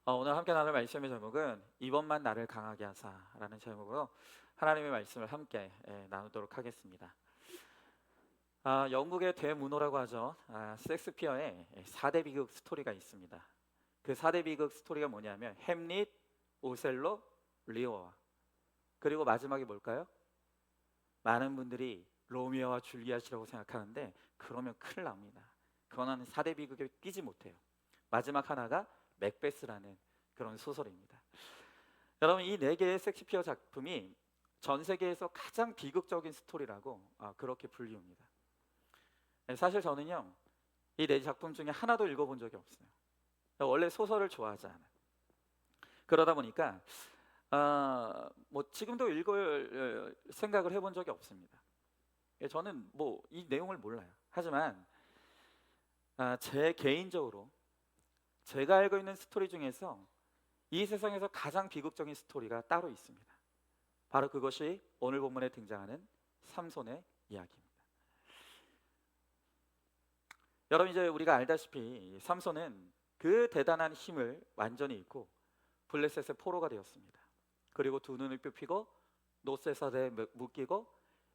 오늘 함께 나눌 말씀의 제목은 이번만 나를 강하게 하사라는 제목으로 하나님의 말씀을 함께 나누도록 하겠습니다. 영국의 대문호라고 하죠. 셰익스피어의 4대 비극 스토리가 있습니다. 그 4대 비극 스토리가 뭐냐면 햄릿, 오셀로, 리오와 그리고 마지막이 뭘까요? 많은 분들이 로미오와 줄리엣이라고 생각하는데 그러면 큰일 납니다. 그거는 4대 비극에 끼지 못해요. 마지막 하나가 맥베스라는 그런 소설입니다. 여러분, 이 네 개의 셰익스피어 작품이 전 세계에서 가장 비극적인 스토리라고 그렇게 불리웁니다. 사실 저는요, 이 네 작품 중에 하나도 읽어본 적이 없어요. 원래 소설을 좋아하지 않아요. 그러다 보니까 뭐 지금도 읽을 생각을 해본 적이 없습니다. 저는 뭐 이 내용을 몰라요. 하지만 제 개인적으로 제가 알고 있는 스토리 중에서 이 세상에서 가장 비극적인 스토리가 따로 있습니다. 바로 그것이 오늘 본문에 등장하는 삼손의 이야기입니다. 여러분, 이제 우리가 알다시피 삼손은 그 대단한 힘을 완전히 잃고 블레셋의 포로가 되었습니다. 그리고 두 눈을 삐피고 노쇠사대에 묶이고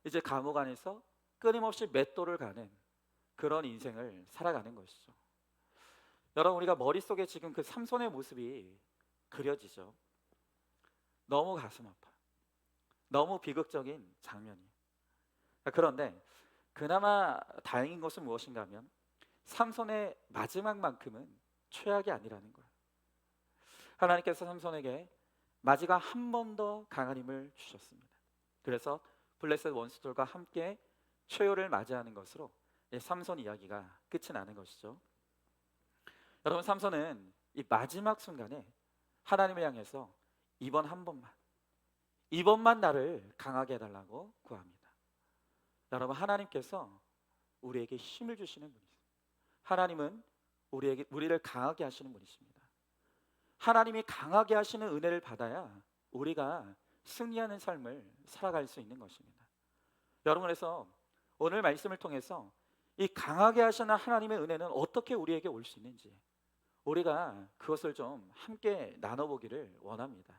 이제 감옥 안에서 끊임없이 맷돌을 가는 그런 인생을 살아가는 것이죠. 여러분, 우리가 머릿속에 지금 그 삼손의 모습이 그려지죠. 너무 가슴 아파요. 너무 비극적인 장면이에요. 그런데 그나마 다행인 것은 무엇인가 하면 삼손의 마지막만큼은 최악이 아니라는 거예요. 하나님께서 삼손에게 마지막 한 번 더 강한 힘을 주셨습니다. 그래서 블레셋 원수들과 함께 최후를 맞이하는 것으로 삼손 이야기가 끝이 나는 것이죠. 여러분, 삼손은 이 마지막 순간에 하나님을 향해서 이번만 나를 강하게 해달라고 구합니다. 여러분, 하나님께서 우리에게 힘을 주시는 분이세요. 하나님은 우리를 강하게 하시는 분이십니다. 하나님이 강하게 하시는 은혜를 받아야 우리가 승리하는 삶을 살아갈 수 있는 것입니다. 여러분, 그래서 오늘 말씀을 통해서 이 강하게 하시는 하나님의 은혜는 어떻게 우리에게 올 수 있는지 우리가 그것을 좀 함께 나눠보기를 원합니다.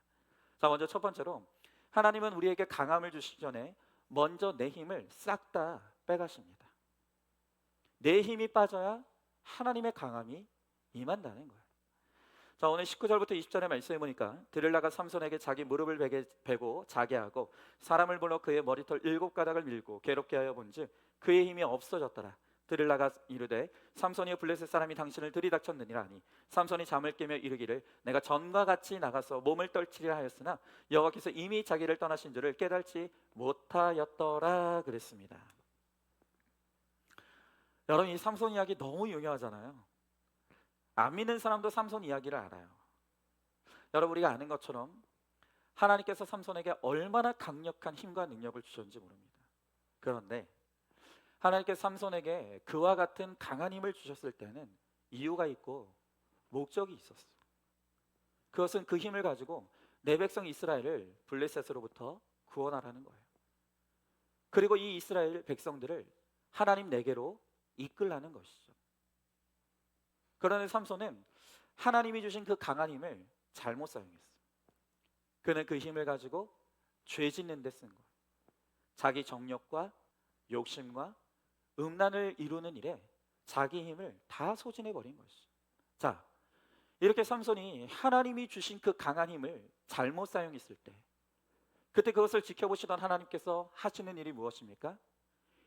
자, 먼저 첫 번째로 하나님은 우리에게 강함을 주시기 전에 먼저 내 힘을 싹 다 빼가십니다. 내 힘이 빠져야 하나님의 강함이 임한다는 거예요. 자, 오늘 19절부터 20절의 말씀해 보니까 드릴라가 삼손에게 자기 무릎을 베고 자게 하고 사람을 불러 그의 머리털 7가닥을 밀고 괴롭게 하여 본즉 그의 힘이 없어졌더라. 드릴라가 이르되 삼손이여 블레셋 사람이 당신을 들이닥쳤느니라 하니 삼손이 잠을 깨며 이르기를 내가 전과 같이 나가서 몸을 떨치리라 하였으나 여호와께서 이미 자기를 떠나신 줄을 깨달지 못하였더라 그랬습니다. 여러분, 이 삼손 이야기 너무 유명하잖아요. 안 믿는 사람도 삼손 이야기를 알아요. 여러분, 우리가 아는 것처럼 하나님께서 삼손에게 얼마나 강력한 힘과 능력을 주셨는지 모릅니다. 그런데 하나님께서 삼손에게 그와 같은 강한 힘을 주셨을 때는 이유가 있고 목적이 있었어요. 그것은 그 힘을 가지고 내 백성 이스라엘을 블레셋으로부터 구원하라는 거예요. 그리고 이 이스라엘 백성들을 하나님 내게로 이끌라는 것이죠. 그러나 삼손은 하나님이 주신 그 강한 힘을 잘못 사용했어요. 그는 그 힘을 가지고 죄 짓는 데 쓴 거예요. 자기 정욕과 욕심과 음란을 이루는 일에 자기 힘을 다 소진해 버린 것이죠. 자, 이렇게 삼손이 하나님이 주신 그 강한 힘을 잘못 사용했을 때 그때 그것을 지켜보시던 하나님께서 하시는 일이 무엇입니까?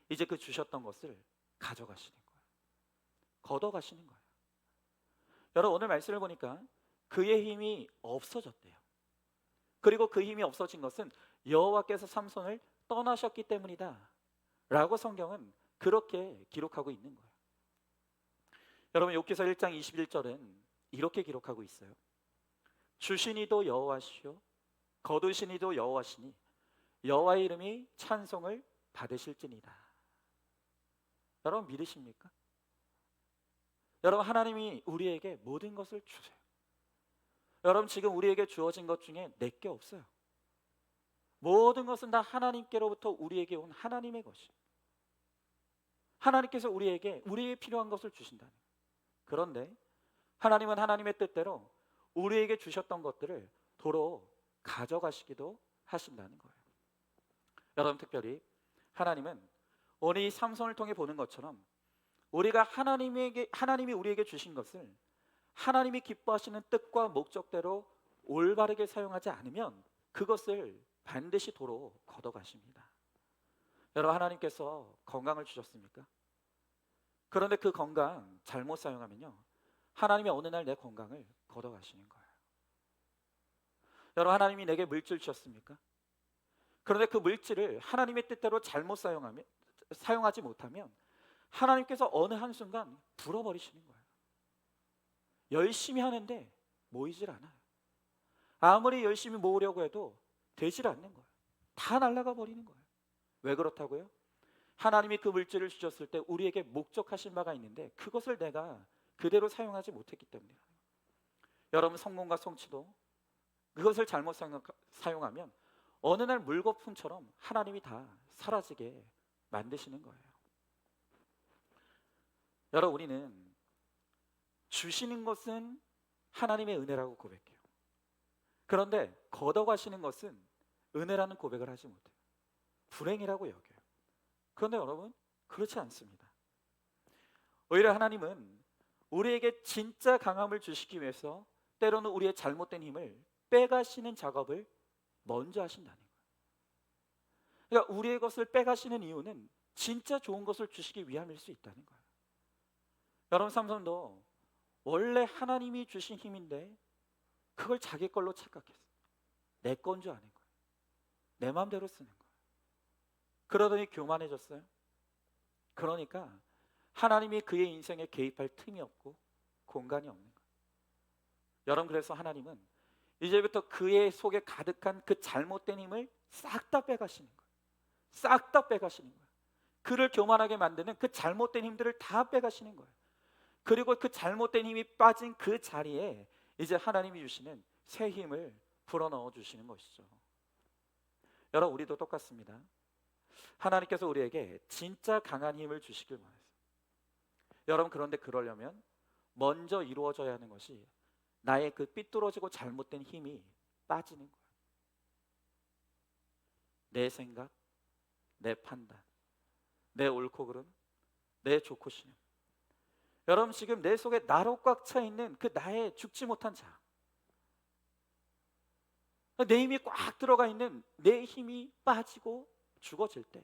이제 그 주셨던 것을 가져가시는 거예요. 걷어가시는 거예요. 여러분, 오늘 말씀을 보니까 그의 힘이 없어졌대요. 그리고 그 힘이 없어진 것은 여호와께서 삼손을 떠나셨기 때문이다 라고 성경은 그렇게 기록하고 있는 거예요. 여러분, 욥기서 1장 21절은 이렇게 기록하고 있어요. 주신 이도 여호와시요 거두신 이도 여호와시니 여호와의 이름이 찬송을 받으실지니라. 여러분, 믿으십니까? 여러분, 하나님이 우리에게 모든 것을 주세요. 여러분, 지금 우리에게 주어진 것 중에 내게 없어요. 모든 것은 다 하나님께로부터 우리에게 온 하나님의 것이에요. 하나님께서 우리에게 필요한 것을 주신다는 거예요. 그런데 하나님은 하나님의 뜻대로 우리에게 주셨던 것들을 도로 가져가시기도 하신다는 거예요. 여러분, 특별히 하나님은 오늘 이 삼손을 통해 보는 것처럼 우리가 하나님이 우리에게 주신 것을 하나님이 기뻐하시는 뜻과 목적대로 올바르게 사용하지 않으면 그것을 반드시 도로 걷어가십니다. 여러분, 하나님께서 건강을 주셨습니까? 그런데 그 건강 잘못 사용하면요, 하나님이 어느 날 내 건강을 걷어가시는 거예요. 여러분, 하나님이 내게 물질 주셨습니까? 그런데 그 물질을 하나님의 뜻대로 잘못 사용하지 못하면 하나님께서 어느 한순간 불어버리시는 거예요. 열심히 하는데 모이질 않아요. 아무리 열심히 모으려고 해도 되질 않는 거예요. 다 날아가 버리는 거예요. 왜 그렇다고요? 하나님이 그 물질을 주셨을 때 우리에게 목적하신 바가 있는데 그것을 내가 그대로 사용하지 못했기 때문에. 여러분, 성공과 성취도 그것을 잘못 사용하면 어느 날 물거품처럼 하나님이 다 사라지게 만드시는 거예요. 여러분, 우리는 주시는 것은 하나님의 은혜라고 고백해요. 그런데 걷어가시는 것은 은혜라는 고백을 하지 못해요. 불행이라고 여겨요. 그런데 여러분, 그렇지 않습니다. 오히려 하나님은 우리에게 진짜 강함을 주시기 위해서 때로는 우리의 잘못된 힘을 빼가시는 작업을 먼저 하신다는 거예요. 그러니까 우리의 것을 빼가시는 이유는 진짜 좋은 것을 주시기 위함일 수 있다는 거예요. 여러분, 삼손도 원래 하나님이 주신 힘인데 그걸 자기 걸로 착각했어요. 내 건 줄 아는 거예요. 내 마음대로 쓰는 거예요. 그러더니 교만해졌어요. 그러니까 하나님이 그의 인생에 개입할 틈이 없고 공간이 없는 거예요. 여러분, 그래서 하나님은 이제부터 그의 속에 가득한 그 잘못된 힘을 싹 다 빼가시는 거예요. 싹 다 빼가시는 거예요. 그를 교만하게 만드는 그 잘못된 힘들을 다 빼가시는 거예요. 그리고 그 잘못된 힘이 빠진 그 자리에 이제 하나님이 주시는 새 힘을 불어넣어 주시는 것이죠. 여러분, 우리도 똑같습니다. 하나님께서 우리에게 진짜 강한 힘을 주시길 원해요. 여러분, 그런데 그러려면 먼저 이루어져야 하는 것이 나의 그 삐뚤어지고 잘못된 힘이 빠지는 거예요. 내 생각, 내 판단, 내 옳고 그름, 내 좋고 싫음. 여러분, 지금 내 속에 나로 꽉 차 있는 그 나의 죽지 못한 자, 내 힘이 꽉 들어가 있는 내 힘이 빠지고 죽어질 때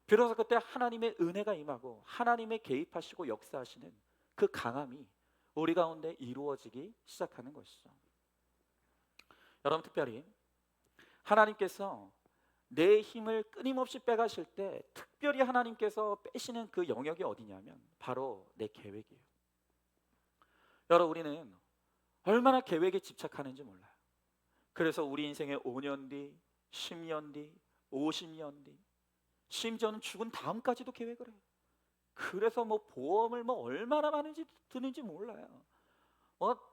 비로소 그때 하나님의 은혜가 임하고 하나님의 개입하시고 역사하시는 그 강함이 우리 가운데 이루어지기 시작하는 것이죠. 여러분, 특별히 하나님께서 내 힘을 끊임없이 빼가실 때 특별히 하나님께서 빼시는 그 영역이 어디냐면 바로 내 계획이에요. 여러분, 우리는 얼마나 계획에 집착하는지 몰라요. 그래서 우리 인생의 5년 뒤, 10년 뒤, 50년 뒤, 심지어는 죽은 다음까지도 계획을 해요. 그래서 보험을 얼마나 많은지 드는지 몰라요.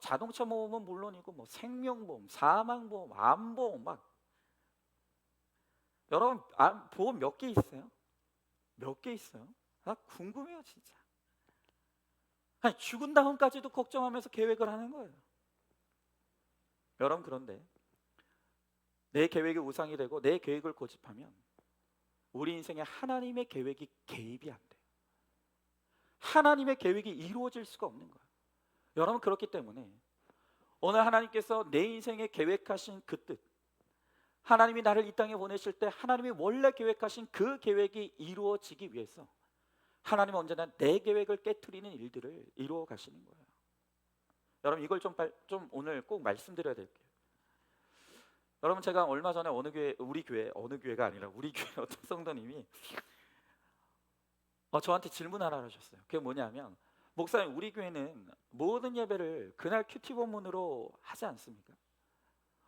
자동차 보험은 물론이고 생명보험, 사망보험, 암보험 여러분, 보험 몇 개 있어요? 몇 개 있어요? 나 궁금해요, 진짜. 아니, 죽은 다음까지도 걱정하면서 계획을 하는 거예요. 여러분, 그런데 내 계획이 우상이 되고 내 계획을 고집하면 우리 인생에 하나님의 계획이 개입이 안 돼요. 하나님의 계획이 이루어질 수가 없는 거예요. 여러분, 그렇기 때문에 오늘 하나님께서 내 인생에 계획하신 그 뜻, 하나님이 나를 이 땅에 보내실 때 하나님이 원래 계획하신 그 계획이 이루어지기 위해서 하나님은 언제나 내 계획을 깨트리는 일들을 이루어 가시는 거예요. 여러분, 이걸 좀 오늘 꼭 말씀드려야 될게요. 여러분, 제가 얼마 전에 우리 교회가 아니라 우리 교회 어떤 성도님이 저한테 질문 하나 하셨어요. 그게 뭐냐면, 목사님, 우리 교회는 모든 예배를 그날 큐티 본문으로 하지 않습니까?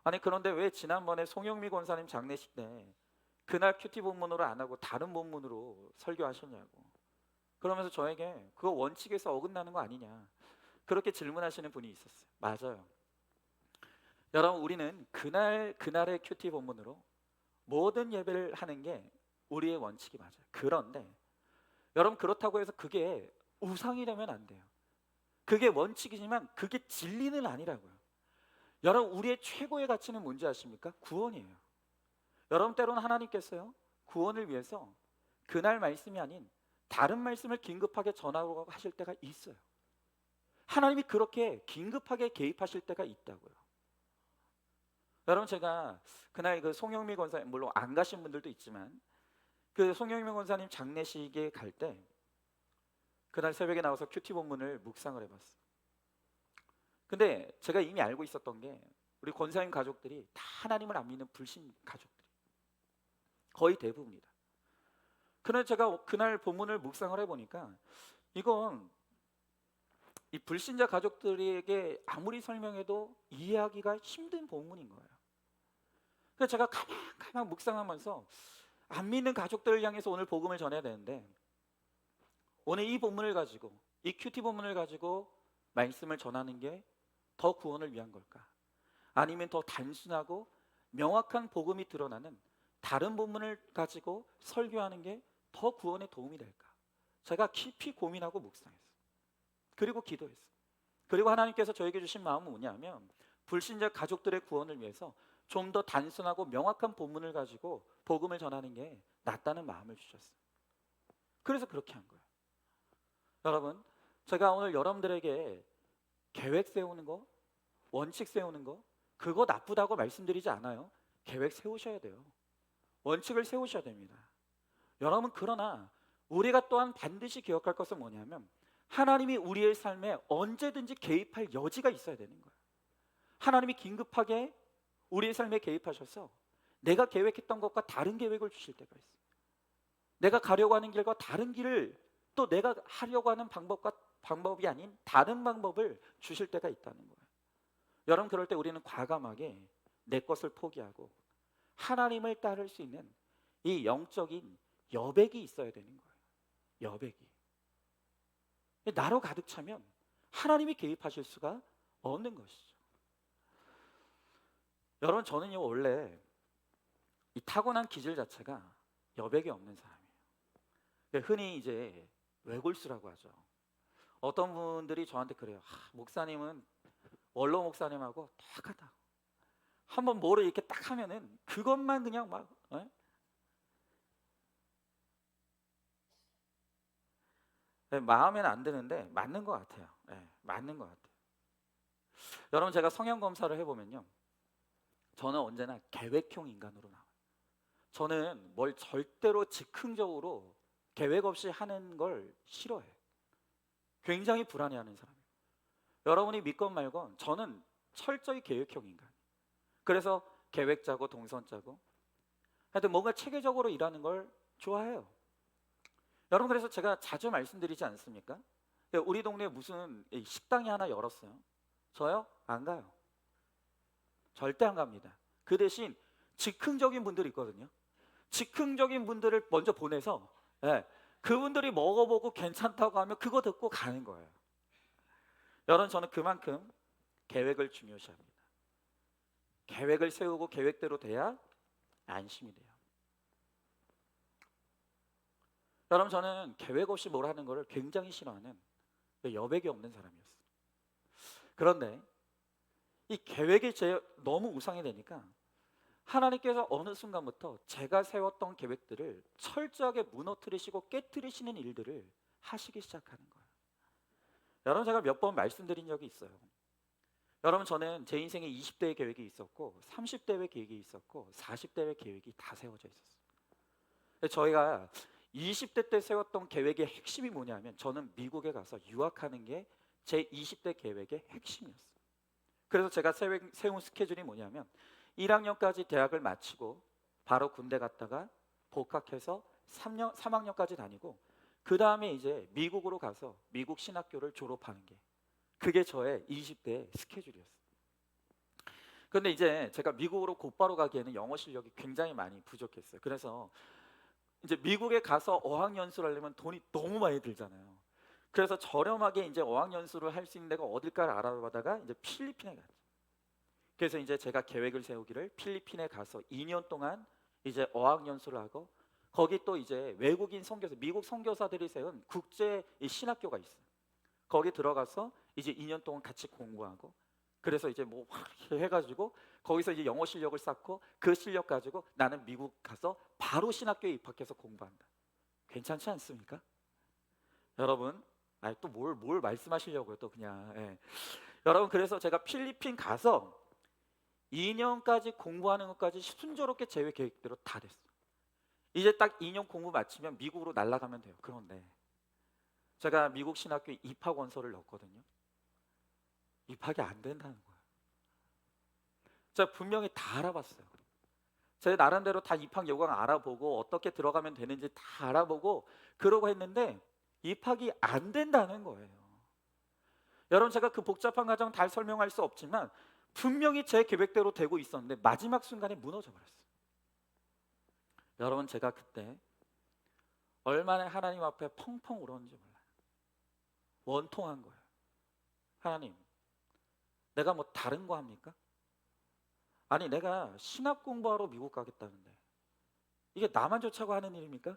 아니, 그런데 왜 지난번에 송영미 권사님 장례식 때 그날 큐티 본문으로 안 하고 다른 본문으로 설교하셨냐고. 그러면서 저에게 그거 원칙에서 어긋나는 거 아니냐, 그렇게 질문하시는 분이 있었어요. 맞아요. 여러분, 우리는 그날의 큐티 본문으로 모든 예배를 하는 게 우리의 원칙이 맞아요. 그런데 여러분, 그렇다고 해서 그게 우상이 되면 안 돼요. 그게 원칙이지만 그게 진리는 아니라고요. 여러분, 우리의 최고의 가치는 뭔지 아십니까? 구원이에요. 여러분, 때로는 하나님께서요, 구원을 위해서 그날 말씀이 아닌 다른 말씀을 긴급하게 전하고 하실 때가 있어요. 하나님이 그렇게 긴급하게 개입하실 때가 있다고요. 여러분, 제가 그날 그 송영미 권사님, 물론 안 가신 분들도 있지만 그 송영미 권사님 장례식에 갈 때 그날 새벽에 나와서 큐티 본문을 묵상을 해봤어요. 근데 제가 이미 알고 있었던 게, 우리 권사님 가족들이 다 하나님을 안 믿는 불신 가족들이 거의 대부분이다. 그날 제가 그날 본문을 묵상을 해보니까 이건 이 불신자 가족들에게 아무리 설명해도 이해하기가 힘든 본문인 거예요. 그래서 제가 가만 묵상하면서 안 믿는 가족들을 향해서 오늘 복음을 전해야 되는데, 오늘 이 본문을 가지고, 이 큐티 본문을 가지고 말씀을 전하는 게 더 구원을 위한 걸까? 아니면 더 단순하고 명확한 복음이 드러나는 다른 본문을 가지고 설교하는 게 더 구원에 도움이 될까? 제가 깊이 고민하고 묵상했어요. 그리고 기도했어요. 그리고 하나님께서 저에게 주신 마음은 뭐냐면, 불신자 가족들의 구원을 위해서 좀 더 단순하고 명확한 본문을 가지고 복음을 전하는 게 낫다는 마음을 주셨어요. 그래서 그렇게 한 거예요. 여러분, 제가 오늘 여러분들에게 계획 세우는 거, 원칙 세우는 거, 그거 나쁘다고 말씀드리지 않아요. 계획 세우셔야 돼요. 원칙을 세우셔야 됩니다. 여러분, 그러나 우리가 또한 반드시 기억할 것은 뭐냐면, 하나님이 우리의 삶에 언제든지 개입할 여지가 있어야 되는 거예요. 하나님이 긴급하게 우리의 삶에 개입하셔서 내가 계획했던 것과 다른 계획을 주실 때가 있어요. 내가 가려고 하는 길과 다른 길을, 또 내가 하려고 하는 방법이 아닌 다른 방법을 주실 때가 있다는 거예요. 여러분, 그럴 때 우리는 과감하게 내 것을 포기하고 하나님을 따를 수 있는 이 영적인 여백이 있어야 되는 거예요. 여백이. 나로 가득 차면 하나님이 개입하실 수가 없는 것이죠. 여러분, 저는요, 원래 이 타고난 기질 자체가 여백이 없는 사람이에요. 흔히 이제 외골수라고 하죠. 어떤 분들이 저한테 그래요. 목사님은 원로 목사님하고 똑같다. 한번 뭐를 이렇게 딱 하면은 그것만 그냥 막 마음에는 안 드는데 맞는 것 같아요. 맞는 것 같아요. 여러분, 제가 성형 검사를 해보면요, 저는 언제나 계획형 인간으로 나와요. 저는 뭘 절대로 즉흥적으로 계획 없이 하는 걸 싫어해요. 굉장히 불안해하는 사람이에요. 여러분이 믿건 말건 저는 철저히 계획형 인간. 그래서 계획 짜고 동선 짜고 하여튼 뭔가 체계적으로 일하는 걸 좋아해요. 여러분, 그래서 제가 자주 말씀드리지 않습니까? 우리 동네에 무슨 식당이 하나 열었어요. 저요? 안 가요. 절대 안 갑니다. 그 대신 즉흥적인 분들이 있거든요. 즉흥적인 분들을 먼저 보내서 그분들이 먹어보고 괜찮다고 하면 그거 듣고 가는 거예요. 여러분, 저는 그만큼 계획을 중요시합니다. 계획을 세우고 계획대로 돼야 안심이 돼요. 여러분, 저는 계획 없이 뭘 하는 거를 굉장히 싫어하는 여백이 없는 사람이었어요. 그런데 이 계획이 너무 우상이 되니까 하나님께서 어느 순간부터 제가 세웠던 계획들을 철저하게 무너뜨리시고 깨뜨리시는 일들을 하시기 시작하는 거예요. 여러분, 제가 몇 번 말씀드린 적이 있어요. 여러분, 저는 제 인생에 20대의 계획이 있었고 30대의 계획이 있었고 40대의 계획이 다 세워져 있었어요. 저희가 20대 때 세웠던 계획의 핵심이 뭐냐면, 저는 미국에 가서 유학하는 게 제 20대 계획의 핵심이었어요. 그래서 제가 세운 스케줄이 뭐냐면, 1학년까지 대학을 마치고 바로 군대 갔다가 복학해서 3학년까지 다니고, 그 다음에 이제 미국으로 가서 미국 신학교를 졸업하는 게, 그게 저의 20대 스케줄이었어요. 그런데 이제 제가 미국으로 곧바로 가기에는 영어 실력이 굉장히 많이 부족했어요. 그래서 이제 미국에 가서 어학연수를 하려면 돈이 너무 많이 들잖아요. 그래서 저렴하게 이제 어학연수를 할 수 있는 데가 어딜까를 알아보다가 이제 필리핀에 갔죠. 그래서 이제 제가 계획을 세우기를 필리핀에 가서 2년 동안 이제 어학연수를 하고, 거기 또 이제 외국인 선교사, 미국 선교사들이 세운 국제 신학교가 있어요. 거기 들어가서 이제 2년 동안 같이 공부하고, 그래서 이제 뭐 이렇게 해가지고 거기서 이제 영어 실력을 쌓고 그 실력 가지고 나는 미국 가서 바로 신학교에 입학해서 공부한다. 괜찮지 않습니까? 여러분, 또 뭘 말씀하시려고요? 또 그냥. 예. 여러분, 그래서 제가 필리핀 가서 2년까지 공부하는 것까지 순조롭게 제 계획대로 다 됐어. 이제 딱 2년 공부 마치면 미국으로 날아가면 돼요. 그런데 제가 미국 신학교에 입학 원서를 넣었거든요. 입학이 안 된다는 거예요. 제가 분명히 다 알아봤어요. 제 나름대로 다 입학 요강 알아보고 어떻게 들어가면 되는지 다 알아보고 그러고 했는데 입학이 안 된다는 거예요. 여러분, 제가 그 복잡한 과정 다 설명할 수 없지만 분명히 제 계획대로 되고 있었는데 마지막 순간에 무너져 버렸어요. 여러분, 제가 그때 얼마나 하나님 앞에 펑펑 울었는지 몰라요. 원통한 거예요. 하나님, 내가 뭐 다른 거 합니까? 아니, 내가 신학 공부하러 미국 가겠다는데 이게 나만 좋자고 하는 일입니까?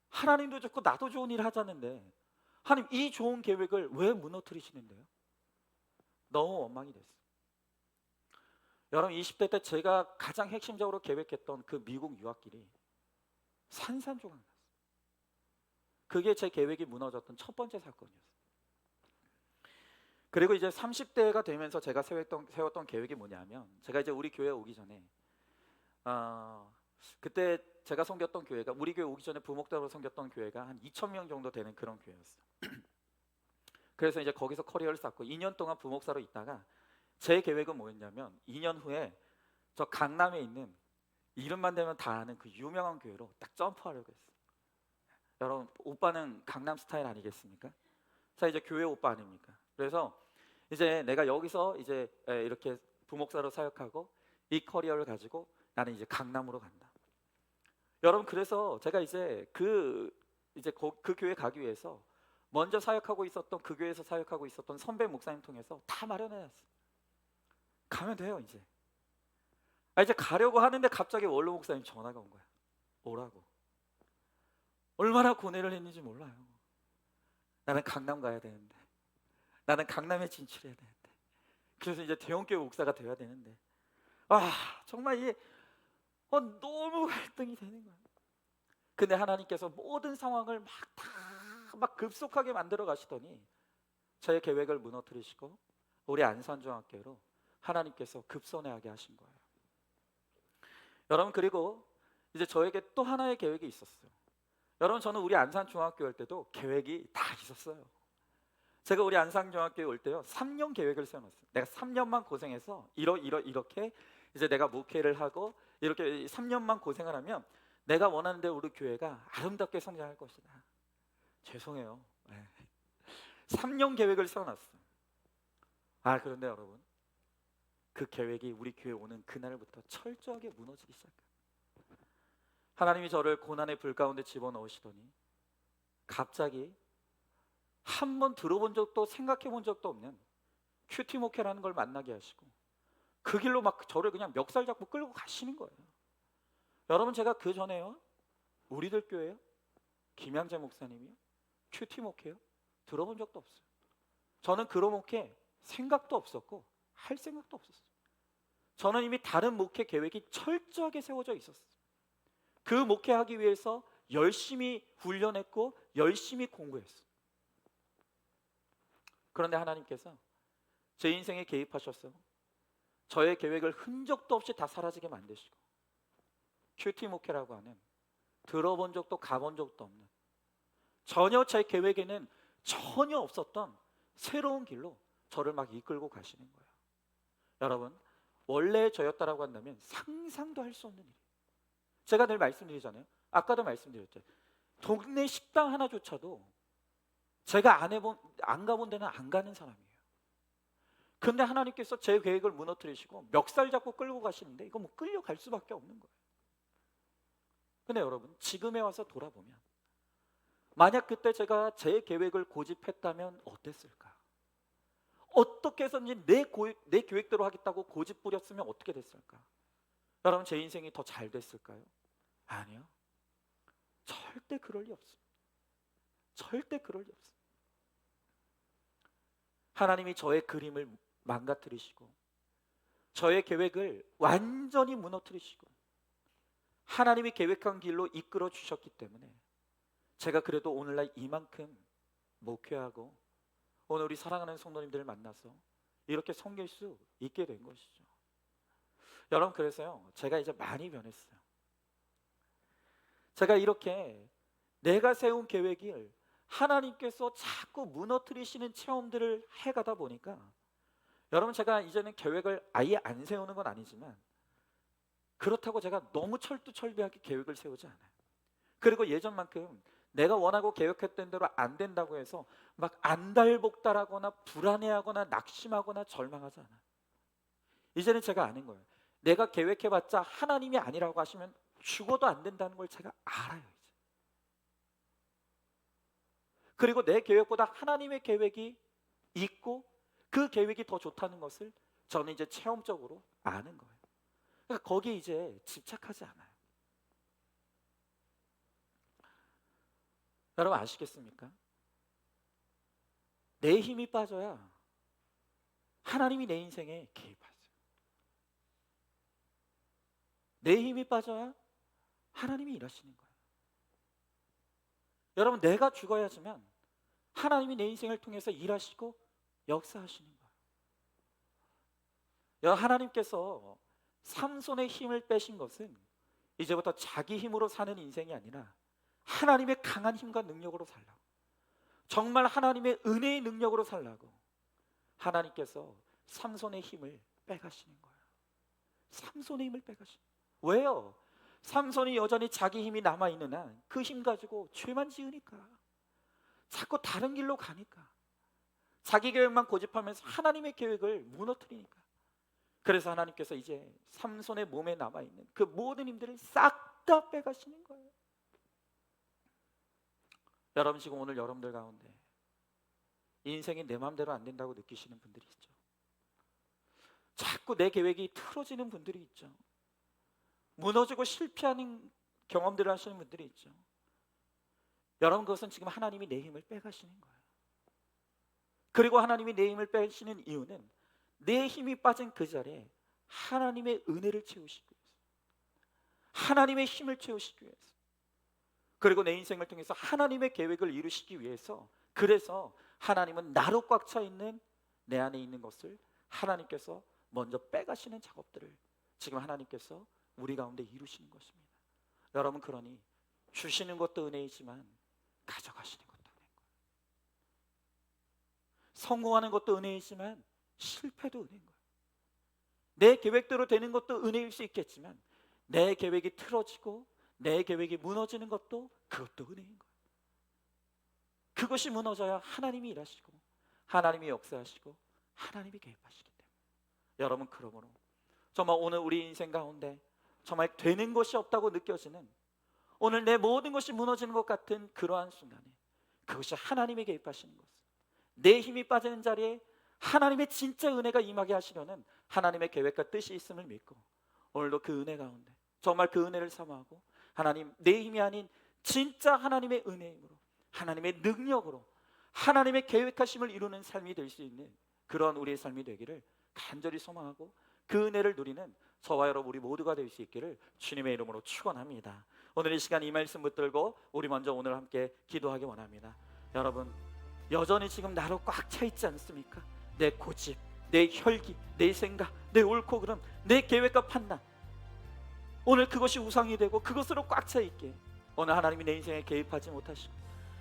하나님도 좋고 나도 좋은 일 하자는데 하나님, 이 좋은 계획을 왜 무너뜨리시는데요? 너무 원망이 됐어요. 여러분, 20대 때 제가 가장 핵심적으로 계획했던 그 미국 유학길이 산산조각 났어요. 그게 제 계획이 무너졌던 첫 번째 사건이었어요. 그리고 이제 30대가 되면서 제가 세웠던 계획이 뭐냐면, 제가 이제 우리 교회 오기 전에 그때 제가 섬겼던 교회가, 우리 교회 오기 전에 부목적으로 섬겼던 교회가 한 2,000명 정도 되는 그런 교회였어요. 그래서 이제 거기서 커리어를 쌓고 2년 동안 부목사로 있다가 제 계획은 뭐였냐면 2년 후에 저 강남에 있는 이름만 대면 다 아는 그 유명한 교회로 딱 점프하려고 했어요. 여러분, 오빠는 강남 스타일 아니겠습니까? 자, 이제 교회 오빠 아닙니까? 그래서 이제 내가 여기서 이제 이렇게 부목사로 사역하고 이 커리어를 가지고 나는 이제 강남으로 간다. 여러분, 그래서 제가 이제 그 교회 가기 위해서 먼저 사역하고 있었던 그 교회에서 사역하고 있었던 선배 목사님 통해서 다 마련해놨어요. 가면 돼요 이제. 이제 가려고 하는데 갑자기 원로 목사님 전화가 온 거야. 오라고. 얼마나 고뇌를 했는지 몰라요. 나는 강남 가야 되는데, 나는 강남에 진출해야 되는데, 그래서 이제 대형교회 목사가 되어야 되는데, 정말 이게 너무 갈등이 되는 거예요. 근데 하나님께서 모든 상황을 막 급속하게 만들어 가시더니 저의 계획을 무너뜨리시고 우리 안산중학교로 하나님께서 급선회하게 하신 거예요. 여러분, 그리고 이제 저에게 또 하나의 계획이 있었어요. 여러분, 저는 우리 안산중학교 올 때도 계획이 다 있었어요. 제가 우리 안산중학교에 올 때요 3년 계획을 세워놨어요. 내가 3년만 고생해서 이렇게 이제 내가 목회를 하고 이렇게 3년만 고생을 하면 내가 원하는 대로 우리 교회가 아름답게 성장할 것이다. 죄송해요. 3년 계획을 세워놨어요. 그런데 여러분, 그 계획이 우리 교회 오는 그날부터 철저하게 무너지기 시작해요. 하나님이 저를 고난의 불 가운데 집어넣으시더니 갑자기 한 번 들어본 적도 생각해 본 적도 없는 큐티 목회라는 걸 만나게 하시고 그 길로 막 저를 그냥 멱살 잡고 끌고 가시는 거예요. 여러분, 제가 그 전에요 우리들 교회요 김양재 목사님이요 큐티 목회요 들어본 적도 없어요. 저는 그런 목회 생각도 없었고 할 생각도 없었어요. 저는 이미 다른 목회 계획이 철저하게 세워져 있었어요. 그 목회하기 위해서 열심히 훈련했고 열심히 공부했어요. 그런데 하나님께서 제 인생에 개입하셔서 저의 계획을 흔적도 없이 다 사라지게 만드시고 큐티 목회라고 하는 들어본 적도 가본 적도 없는 전혀 제 계획에는 전혀 없었던 새로운 길로 저를 막 이끌고 가시는 거예요. 여러분, 원래 저였다라고 한다면 상상도 할 수 없는 일이에요. 제가 늘 말씀드리잖아요. 아까도 말씀드렸죠. 동네 식당 하나조차도 제가 안 가본 데는 안 가는 사람이에요. 근데 하나님께서 제 계획을 무너뜨리시고 멱살 잡고 끌고 가시는데 이거 뭐 끌려갈 수밖에 없는 거예요. 근데 여러분, 지금에 와서 돌아보면 만약 그때 제가 제 계획을 고집했다면 어땠을까? 어떻게 해서든지 내 계획대로 하겠다고 고집 부렸으면 어떻게 됐을까? 여러분, 제 인생이 더 잘 됐을까요? 아니요. 절대 그럴 리 없습니다. 절대 그럴 리 없습니다. 하나님이 저의 그림을 망가뜨리시고 저의 계획을 완전히 무너뜨리시고 하나님이 계획한 길로 이끌어 주셨기 때문에 제가 그래도 오늘날 이만큼 목회하고 오늘 우리 사랑하는 성도님들을 만나서 이렇게 섬길 수 있게 된 것이죠. 여러분, 그래서요, 제가 이제 많이 변했어요. 제가 이렇게 내가 세운 계획을 하나님께서 자꾸 무너뜨리시는 체험들을 해가다 보니까 여러분, 제가 이제는 계획을 아예 안 세우는 건 아니지만 그렇다고 제가 너무 철두철미하게 계획을 세우지 않아요. 그리고 예전만큼 내가 원하고 계획했던 대로 안 된다고 해서 막 안달복달하거나 불안해하거나 낙심하거나 절망하지 않아요. 이제는 제가 아는 거예요. 내가 계획해봤자 하나님이 아니라고 하시면 죽어도 안 된다는 걸 제가 알아요. 이제. 그리고 내 계획보다 하나님의 계획이 있고 그 계획이 더 좋다는 것을 저는 이제 체험적으로 아는 거예요. 그러니까 거기에 이제 집착하지 않아요. 여러분, 아시겠습니까? 내 힘이 빠져야 하나님이 내 인생에 개입하세요. 내 힘이 빠져야 하나님이 일하시는 거예요. 여러분, 내가 죽어야지만 하나님이 내 인생을 통해서 일하시고 역사하시는 거예요. 여러분, 하나님께서 삼손의 힘을 빼신 것은 이제부터 자기 힘으로 사는 인생이 아니라 하나님의 강한 힘과 능력으로 살라고, 정말 하나님의 은혜의 능력으로 살라고 하나님께서 삼손의 힘을 빼가시는 거예요. 삼손의 힘을 빼가시는 거예요. 왜요? 삼손이 여전히 자기 힘이 남아있는 한 그 힘 가지고 죄만 지으니까, 자꾸 다른 길로 가니까, 자기 계획만 고집하면서 하나님의 계획을 무너뜨리니까. 그래서 하나님께서 이제 삼손의 몸에 남아있는 그 모든 힘들을 싹 다 빼가시는 거예요. 여러분, 지금 오늘 여러분들 가운데 인생이 내 마음대로 안 된다고 느끼시는 분들이 있죠. 자꾸 내 계획이 틀어지는 분들이 있죠. 무너지고 실패하는 경험들을 하시는 분들이 있죠. 여러분, 그것은 지금 하나님이 내 힘을 빼가시는 거예요. 그리고 하나님이 내 힘을 빼시는 이유는 내 힘이 빠진 그 자리에 하나님의 은혜를 채우시기 위해서, 하나님의 힘을 채우시기 위해서, 그리고 내 인생을 통해서 하나님의 계획을 이루시기 위해서, 그래서 하나님은 나로 꽉 차 있는 내 안에 있는 것을 하나님께서 먼저 빼가시는 작업들을 지금 하나님께서 우리 가운데 이루시는 것입니다. 여러분, 그러니 주시는 것도 은혜이지만 가져가시는 것도 은혜인 거예요. 성공하는 것도 은혜이지만 실패도 은혜인 거예요. 내 계획대로 되는 것도 은혜일 수 있겠지만 내 계획이 틀어지고 내 계획이 무너지는 것도, 그것도 은혜인 거예요. 그것이 무너져야 하나님이 일하시고 하나님이 역사하시고 하나님이 개입하시기 때문에. 여러분, 그러므로 정말 오늘 우리 인생 가운데 정말 되는 것이 없다고 느껴지는, 오늘 내 모든 것이 무너지는 것 같은 그러한 순간에 그것이 하나님이 개입하시는 것, 내 힘이 빠지는 자리에 하나님의 진짜 은혜가 임하게 하시려는 하나님의 계획과 뜻이 있음을 믿고 오늘도 그 은혜 가운데 정말 그 은혜를 사모하고, 하나님, 내 힘이 아닌 진짜 하나님의 은혜임으로, 하나님의 능력으로 하나님의 계획하심을 이루는 삶이 될 수 있는 그런 우리의 삶이 되기를 간절히 소망하고 그 은혜를 누리는 저와 여러분 우리 모두가 될 수 있기를 주님의 이름으로 축원합니다. 오늘 이 시간 이 말씀 붙들고 우리 먼저 오늘 함께 기도하기 원합니다. 여러분, 여전히 지금 나로 꽉 차 있지 않습니까? 내 고집, 내 혈기, 내 생각, 내 옳고 그름, 내 계획과 판단, 오늘 그것이 우상이 되고 그것으로 꽉 차 있게 오늘 하나님이 내 인생에 개입하지 못하시고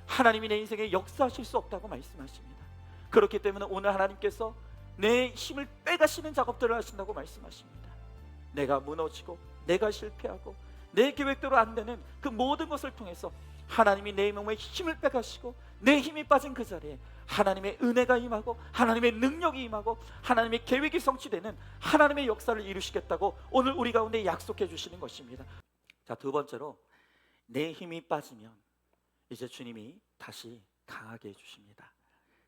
하나님이 내 인생에 역사하실 수 없다고 말씀하십니다. 그렇기 때문에 오늘 하나님께서 내 힘을 빼가시는 작업들을 하신다고 말씀하십니다. 내가 무너지고 내가 실패하고 내 계획대로 안 되는 그 모든 것을 통해서 하나님이 내 몸에 힘을 빼가시고 내 힘이 빠진 그 자리에 하나님의 은혜가 임하고 하나님의 능력이 임하고 하나님의 계획이 성취되는 하나님의 역사를 이루시겠다고 오늘 우리 가운데 약속해 주시는 것입니다. 자, 두 번째로, 내 힘이 빠지면 이제 주님이 다시 강하게 해주십니다.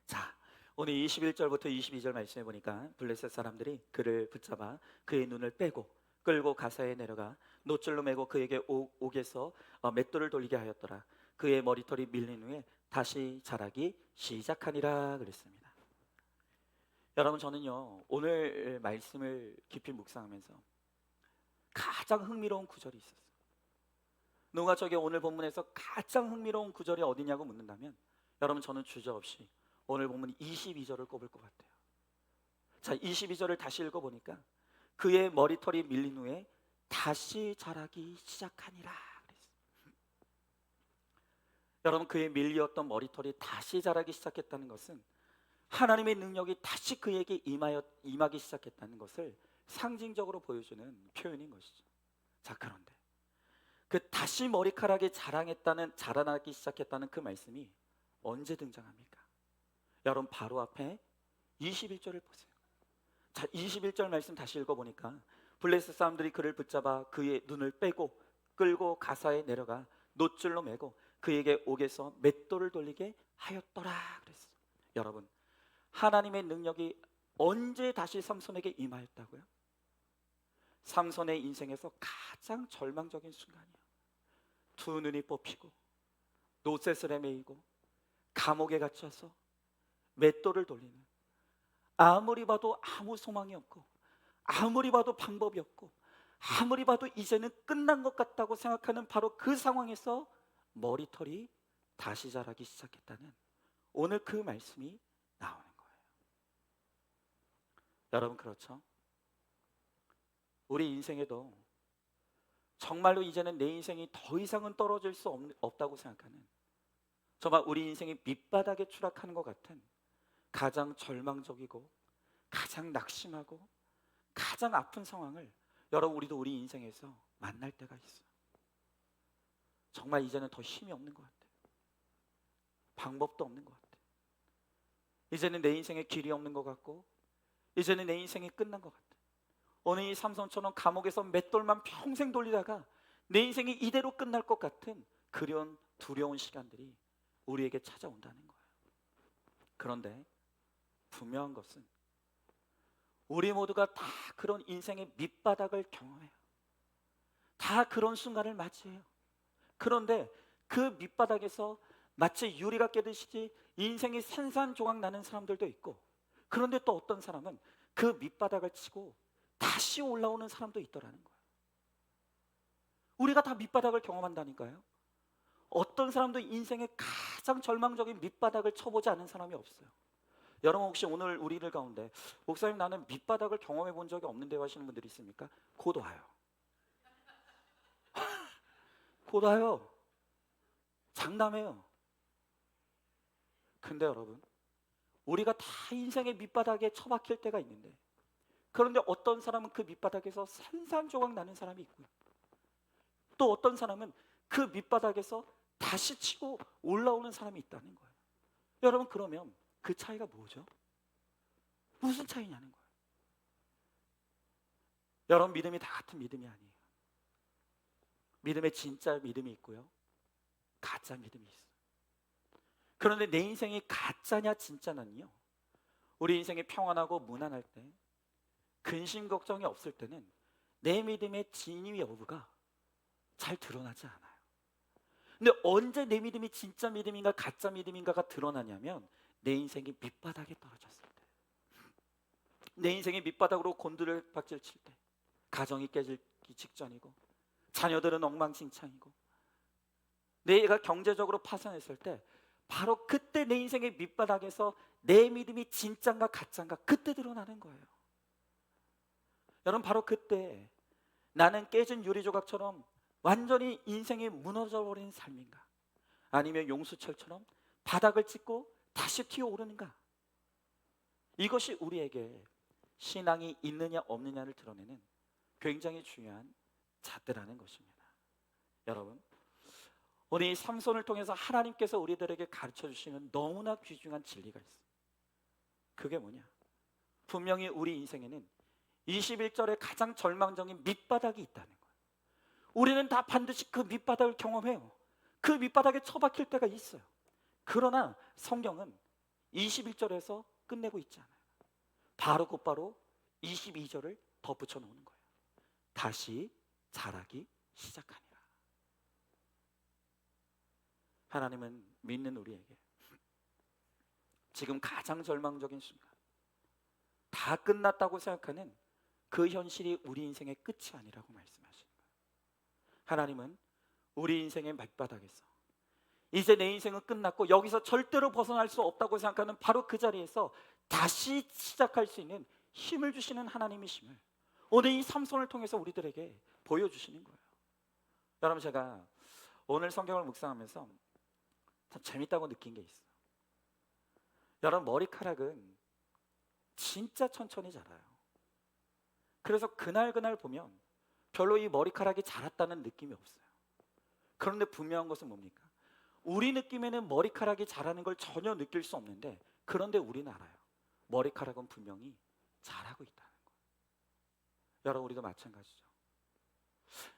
자, 오늘 21절부터 22절 말씀해 보니까 블레셋 사람들이 그를 붙잡아 그의 눈을 빼고 끌고 가사에 내려가 노줄로 매고 그에게 옥에서 맷돌을 돌리게 하였더라. 그의 머리털이 밀린 후에 다시 자라기 시작하니라 그랬습니다. 여러분, 저는요 오늘 말씀을 깊이 묵상하면서 가장 흥미로운 구절이 있었어요. 누가 저게 오늘 본문에서 가장 흥미로운 구절이 어디냐고 묻는다면, 여러분, 저는 주저없이 오늘 본문 22절을 꼽을 것 같아요. 자, 22절을 다시 읽어보니까 그의 머리털이 밀린 후에 다시 자라기 시작하니라 그랬어요. 여러분, 그의 밀리었던 머리털이 다시 자라기 시작했다는 것은 하나님의 능력이 다시 그에게 임하기 시작했다는 것을 상징적으로 보여주는 표현인 것이죠. 자, 그런데 그 다시 머리카락이 자라나기 시작했다는 그 말씀이 언제 등장합니까? 여러분, 바로 앞에 21절을 보세요. 자, 21절 말씀 다시 읽어보니까 블레셋 사람들이 그를 붙잡아 그의 눈을 빼고 끌고 가사에 내려가 놋줄로 매고 그에게 옥에서 맷돌을 돌리게 하였더라 그랬어요. 여러분, 하나님의 능력이 언제 다시 삼손에게 임하였다고요? 삼손의 인생에서 가장 절망적인 순간이에요. 두 눈이 뽑히고 노셋을에 매이고 감옥에 갇혀서 맷돌을 돌리는, 아무리 봐도 아무 소망이 없고 아무리 봐도 방법이 없고 아무리 봐도 이제는 끝난 것 같다고 생각하는 바로 그 상황에서 머리털이 다시 자라기 시작했다는 오늘 그 말씀이 나오는 거예요. 여러분, 그렇죠? 우리 인생에도 정말로 이제는 내 인생이 더 이상은 떨어질 수 없다고 생각하는, 정말 우리 인생이 밑바닥에 추락하는 것 같은 가장 절망적이고 가장 낙심하고 가장 아픈 상황을 여러분, 우리도 우리 인생에서 만날 때가 있어요. 정말 이제는 더 힘이 없는 것 같아요. 방법도 없는 것 같아요. 이제는 내 인생에 길이 없는 것 같고 이제는 내 인생이 끝난 것 같아요. 오늘 이 삼손처럼 감옥에서 맷돌만 평생 돌리다가 내 인생이 이대로 끝날 것 같은 그런 두려운 시간들이 우리에게 찾아온다는 거예요. 그런데 분명한 것은 우리 모두가 다 그런 인생의 밑바닥을 경험해요. 다 그런 순간을 맞이해요. 그런데 그 밑바닥에서 마치 유리가 깨듯이 인생이 산산조각 나는 사람들도 있고, 그런데 또 어떤 사람은 그 밑바닥을 치고 다시 올라오는 사람도 있더라는 거예요. 우리가 다 밑바닥을 경험한다니까요. 어떤 사람도 인생의 가장 절망적인 밑바닥을 쳐보지 않은 사람이 없어요. 여러분, 혹시 오늘 우리들 가운데 목사님 나는 밑바닥을 경험해 본 적이 없는데요 하시는 분들이 있습니까? 곧 와요. 곧 와요. 장담해요. 근데 여러분, 우리가 다 인생의 밑바닥에 처박힐 때가 있는데, 그런데 어떤 사람은 그 밑바닥에서 산산조각 나는 사람이 있고요, 또 어떤 사람은 그 밑바닥에서 다시 치고 올라오는 사람이 있다는 거예요. 여러분, 그러면 그 차이가 뭐죠? 무슨 차이냐는 거예요. 여러분, 믿음이 다 같은 믿음이 아니에요. 믿음에 진짜 믿음이 있고요, 가짜 믿음이 있어요. 그런데 내 인생이 가짜냐 진짜냐는요, 우리 인생이 평안하고 무난할 때, 근심 걱정이 없을 때는 내 믿음의 진위 여부가 잘 드러나지 않아요. 근데 언제 내 믿음이 진짜 믿음인가 가짜 믿음인가가 드러나냐면 내 인생이 밑바닥에 떨어졌을 때, 내 인생이 밑바닥으로 곤두박질 칠 때, 가정이 깨지기 직전이고 자녀들은 엉망진창이고 내가 경제적으로 파산했을 때, 바로 그때 내 인생의 밑바닥에서 내 믿음이 진짠가 가짠가 그때 드러나는 거예요. 여러분, 바로 그때 나는 깨진 유리조각처럼 완전히 인생이 무너져버린 삶인가, 아니면 용수철처럼 바닥을 찍고 다시 튀어오르는가, 이것이 우리에게 신앙이 있느냐 없느냐를 드러내는 굉장히 중요한 잣대라는 것입니다. 여러분, 우리 삼손을 통해서 하나님께서 우리들에게 가르쳐 주시는 너무나 귀중한 진리가 있어요. 그게 뭐냐? 분명히 우리 인생에는 21절에 가장 절망적인 밑바닥이 있다는 거예요. 우리는 다 반드시 그 밑바닥을 경험해요. 그 밑바닥에 처박힐 때가 있어요. 그러나 성경은 21절에서 끝내고 있지 않아요. 바로 곧바로 22절을 덧붙여 놓는 거예요. 다시 자라기 시작하니라. 하나님은 믿는 우리에게 지금 가장 절망적인 순간, 다 끝났다고 생각하는 그 현실이 우리 인생의 끝이 아니라고 말씀하시는 거예요. 하나님은 우리 인생의 밑바닥에서 이제 내 인생은 끝났고 여기서 절대로 벗어날 수 없다고 생각하는 바로 그 자리에서 다시 시작할 수 있는 힘을 주시는 하나님이심을 오늘 이 삼손을 통해서 우리들에게 보여주시는 거예요. 여러분, 제가 오늘 성경을 묵상하면서 참 재밌다고 느낀 게 있어요. 여러분, 머리카락은 진짜 천천히 자라요. 그래서 그날 보면 별로 이 머리카락이 자랐다는 느낌이 없어요. 그런데 분명한 것은 뭡니까? 우리 느낌에는 머리카락이 자라는 걸 전혀 느낄 수 없는데, 그런데 우리는 알아요. 머리카락은 분명히 자라고 있다는 거예요. 여러분, 우리도 마찬가지죠.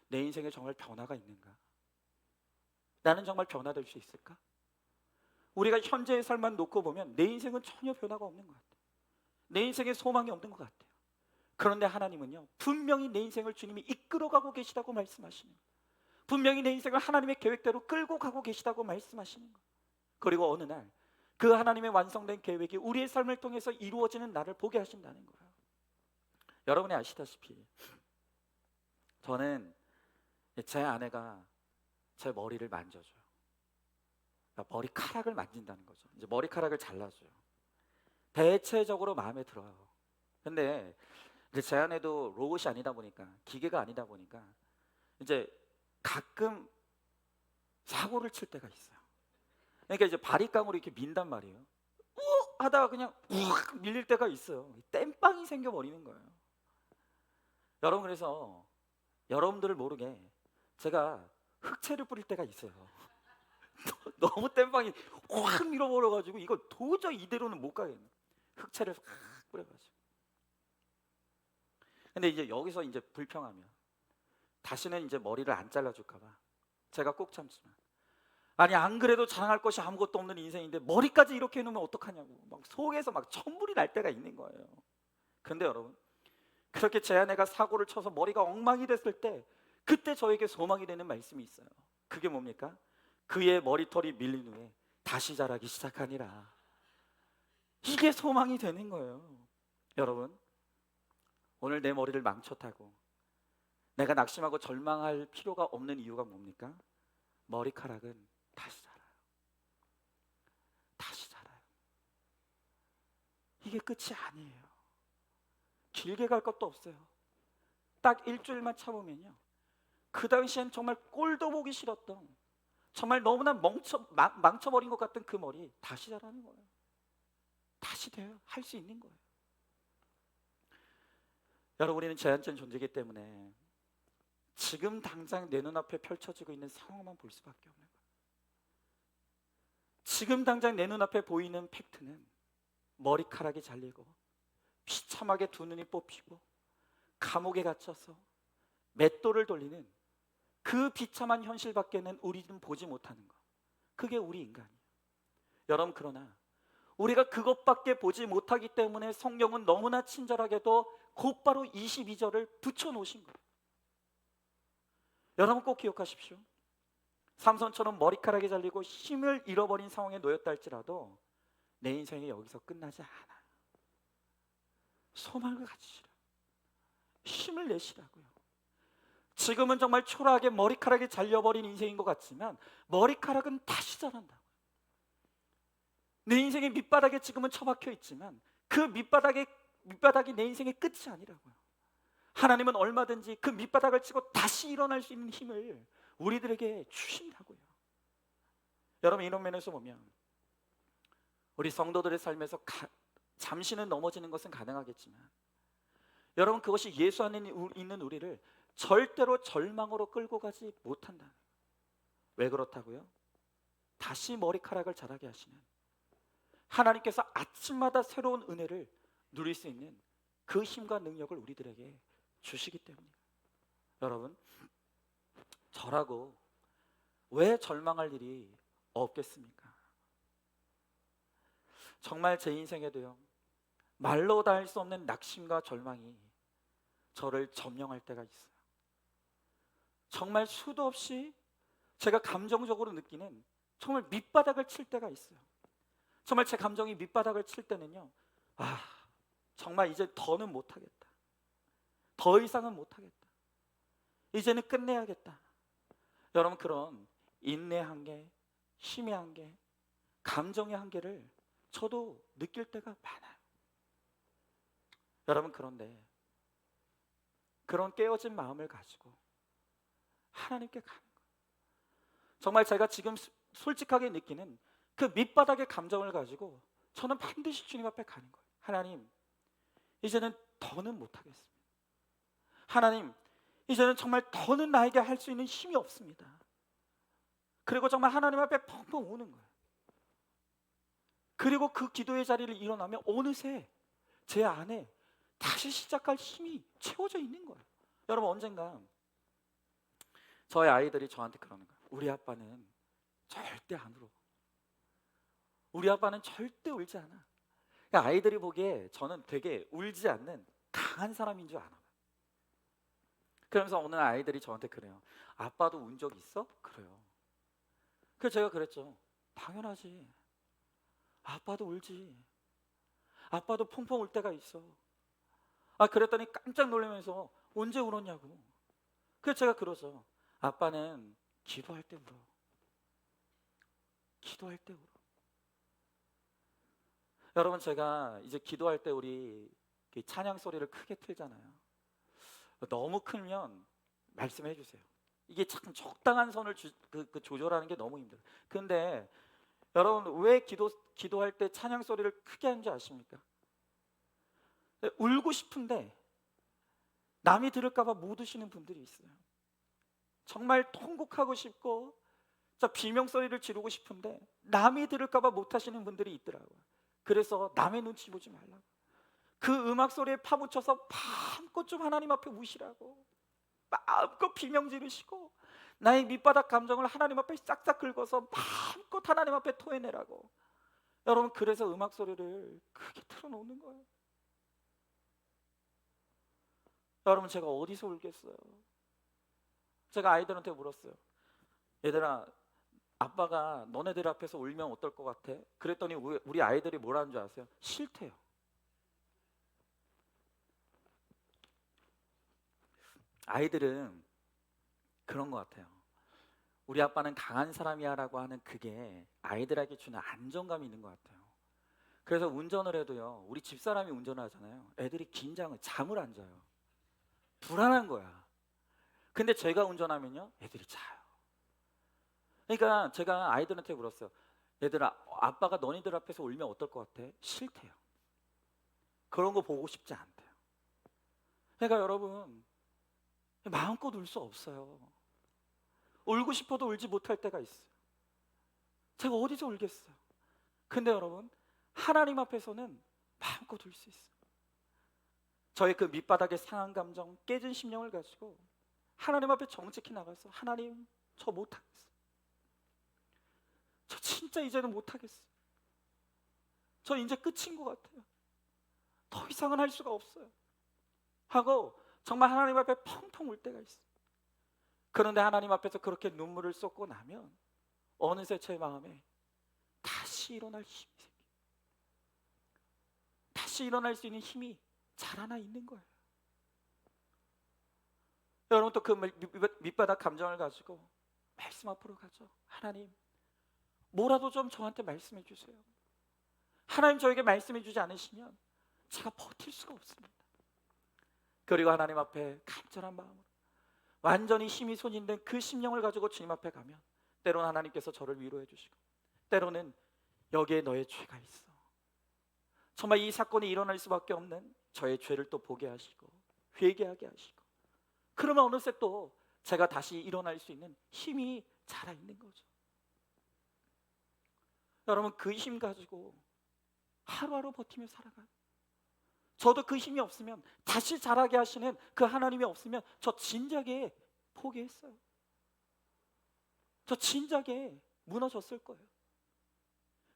내 인생에 정말 변화가 있는가? 나는 정말 변화될 수 있을까? 우리가 현재의 삶만 놓고 보면 내 인생은 전혀 변화가 없는 것 같아요. 내 인생에 소망이 없는 것 같아요. 그런데 하나님은요, 분명히 내 인생을 주님이 이끌어가고 계시다고 말씀하시는 거예요. 분명히 내 인생을 하나님의 계획대로 끌고 가고 계시다고 말씀하시는 거예요. 그리고 어느 날 그 하나님의 완성된 계획이 우리의 삶을 통해서 이루어지는 날을 보게 하신다는 거예요. 여러분이 아시다시피 저는 제 아내가 제 머리를 만져줘요. 그러니까 머리카락을 만진다는 거죠. 이제 머리카락을 잘라줘요. 대체적으로 마음에 들어요. 근데 이제 제 아내도 로봇이 아니다 보니까, 기계가 아니다 보니까 이제 가끔 사고를 칠 때가 있어요. 그러니까 이제 바리깡으로 이렇게 민단 말이에요. 하다가 그냥 우악 밀릴 때가 있어요. 땜빵이 생겨버리는 거예요. 여러분, 그래서 여러분들을 모르게 제가 흑채를 뿌릴 때가 있어요. 너무 땜빵이 확 밀어버려가지고 이거 도저히 이대로는 못 가겠네. 흑채를 확 뿌려가지고. 근데 이제 여기서 이제 불평하면 다시는 이제 머리를 안 잘라줄까봐 제가 꼭 참지만, 아니 안 그래도 자랑할 것이 아무것도 없는 인생인데 머리까지 이렇게 해놓으면 어떡하냐고 막 속에서 막 천불이 날 때가 있는 거예요. 근데 여러분, 그렇게 제 아내가 사고를 쳐서 머리가 엉망이 됐을 때 그때 저에게 소망이 되는 말씀이 있어요. 그게 뭡니까? 그의 머리털이 밀린 후에 다시 자라기 시작하니라. 이게 소망이 되는 거예요. 여러분, 오늘 내 머리를 망쳤다고 내가 낙심하고 절망할 필요가 없는 이유가 뭡니까? 머리카락은 다시 자라요. 다시 자라요. 이게 끝이 아니에요. 길게 갈 것도 없어요. 딱 일주일만 참으면요, 그 당시엔 정말 꼴도 보기 싫었던, 정말 너무나 망쳐버린 것 같은 그 머리 다시 자라는 거예요. 다시 돼요. 할 수 있는 거예요. 여러분, 우리는 제한적인 존재이기 때문에 지금 당장 내 눈앞에 펼쳐지고 있는 상황만 볼 수밖에 없는 거예요. 지금 당장 내 눈앞에 보이는 팩트는 머리카락이 잘리고 비참하게 두 눈이 뽑히고 감옥에 갇혀서 맷돌을 돌리는 그 비참한 현실밖에는 우리는 보지 못하는 것. 그게 우리 인간이에요. 여러분, 그러나 우리가 그것밖에 보지 못하기 때문에 성경은 너무나 친절하게도 곧바로 22절을 붙여놓으신 거예요. 여러분 꼭 기억하십시오. 삼손처럼 머리카락이 잘리고 힘을 잃어버린 상황에 놓였다 할지라도 내 인생이 여기서 끝나지 않아요. 소망을 가지시라. 힘을 내시라고요. 지금은 정말 초라하게 머리카락이 잘려버린 인생인 것 같지만 머리카락은 다시 자란다고요. 내 인생의 밑바닥에 지금은 처박혀 있지만 그 밑바닥이 내 인생의 끝이 아니라고요. 하나님은 얼마든지 그 밑바닥을 치고 다시 일어날 수 있는 힘을 우리들에게 주신다고요. 여러분, 이런 면에서 보면 우리 성도들의 삶에서 잠시는 넘어지는 것은 가능하겠지만 여러분, 그것이 예수 안에 있는 우리를 절대로 절망으로 끌고 가지 못한다. 왜 그렇다고요? 다시 머리카락을 자라게 하시는 하나님께서 아침마다 새로운 은혜를 누릴 수 있는 그 힘과 능력을 우리들에게 주시기 때문이에요. 여러분, 저라고 왜 절망할 일이 없겠습니까? 정말 제 인생에도요, 말로 다 할 수 없는 낙심과 절망이 저를 점령할 때가 있어요. 정말 수도 없이 제가 감정적으로 느끼는 정말 밑바닥을 칠 때가 있어요. 정말 제 감정이 밑바닥을 칠 때는요, 정말 이제 더는 못하겠다. 더 이상은 못하겠다. 이제는 끝내야겠다. 여러분, 그런 인내의 한계, 힘의 한계, 감정의 한계를 저도 느낄 때가 많아요. 여러분, 그런데 그런 깨어진 마음을 가지고 하나님께 가는 거예요. 정말 제가 지금 솔직하게 느끼는 그 밑바닥의 감정을 가지고 저는 반드시 주님 앞에 가는 거예요. 하나님, 이제는 더는 못하겠습니다. 하나님, 이제는 정말 더는 나에게 할 수 있는 힘이 없습니다. 그리고 정말 하나님 앞에 펑펑 우는 거예요. 그리고 그 기도의 자리를 일어나면 어느새 제 안에 다시 시작할 힘이 채워져 있는 거예요. 여러분, 언젠가 저희 아이들이 저한테 그러는 거예요. 우리 아빠는 절대 안 울어. 우리 아빠는 절대 울지 않아. 그러니까 아이들이 보기에 저는 되게 울지 않는 강한 사람인 줄 알아. 그러면서 오늘 아이들이 저한테 그래요. 아빠도 운 적 있어? 그래요. 그래서 제가 그랬죠. 당연하지. 아빠도 울지. 아빠도 펑펑 울 때가 있어. 그랬더니 깜짝 놀라면서 언제 울었냐고. 그래서 제가 그러죠. 아빠는 기도할 때 울어. 기도할 때 울어. 여러분, 제가 이제 기도할 때 우리 찬양 소리를 크게 틀잖아요. 너무 크면 말씀해 주세요. 이게 참 적당한 선을 조절하는 게 너무 힘들어요. 근데 여러분, 왜 기도할 때 찬양 소리를 크게 하는지 아십니까? 울고 싶은데 남이 들을까 봐 못 우시는 분들이 있어요. 정말 통곡하고 싶고 비명 소리를 지르고 싶은데 남이 들을까 봐 못 하시는 분들이 있더라고요. 그래서 남의 눈치 보지 말라고, 그 음악 소리에 파묻혀서 마음껏 좀 하나님 앞에 우시라고, 마음껏 비명 지르시고 나의 밑바닥 감정을 하나님 앞에 싹싹 긁어서 마음껏 하나님 앞에 토해내라고. 여러분, 그래서 음악 소리를 크게 틀어놓는 거예요. 여러분, 제가 어디서 울겠어요? 제가 아이들한테 물었어요. 얘들아, 아빠가 너네들 앞에서 울면 어떨 것 같아? 그랬더니 우리 아이들이 뭐라는 줄 아세요? 싫대요. 아이들은 그런 것 같아요. 우리 아빠는 강한 사람이야 라고 하는 그게 아이들에게 주는 안정감이 있는 것 같아요. 그래서 운전을 해도요, 우리 집사람이 운전을 하잖아요. 애들이 긴장을, 잠을 안 자요. 불안한 거야. 근데 제가 운전하면요, 애들이 자요. 그러니까 제가 아이들한테 물었어요. 얘들아, 아빠가 너희들 앞에서 울면 어떨 것 같아? 싫대요. 그런 거 보고 싶지 않대요. 그러니까 여러분, 마음껏 울 수 없어요. 울고 싶어도 울지 못할 때가 있어요. 제가 어디서 울겠어요? 근데 여러분, 하나님 앞에서는 마음껏 울 수 있어요. 저의 그 밑바닥의 상한 감정, 깨진 심령을 가지고 하나님 앞에 정직히 나가서, 하나님, 저 못하겠어요. 저 진짜 이제는 못하겠어요. 저 이제 끝인 것 같아요. 더 이상은 할 수가 없어요 하고 정말 하나님 앞에 펑펑 울 때가 있어요. 그런데 하나님 앞에서 그렇게 눈물을 쏟고 나면 어느새 제 마음에 다시 일어날 힘이 생겨요. 다시 일어날 수 있는 힘이 자라나 있는 거예요. 여러분, 또 그 밑바닥 감정을 가지고 말씀 앞으로 가죠. 하나님, 뭐라도 좀 저한테 말씀해 주세요. 하나님, 저에게 말씀해 주지 않으시면 제가 버틸 수가 없습니다. 그리고 하나님 앞에 간절한 마음으로 완전히 힘이 소진된 그 심령을 가지고 주님 앞에 가면 때로는 하나님께서 저를 위로해 주시고, 때로는 여기에 너의 죄가 있어, 정말 이 사건이 일어날 수밖에 없는 저의 죄를 또 보게 하시고 회개하게 하시고, 그러면 어느새 또 제가 다시 일어날 수 있는 힘이 자라 있는 거죠. 여러분, 그 힘 가지고 하루하루 버티며 살아가요. 저도 그 힘이 없으면, 다시 자라게 하시는 그 하나님이 없으면 저 진작에 포기했어요. 저 진작에 무너졌을 거예요.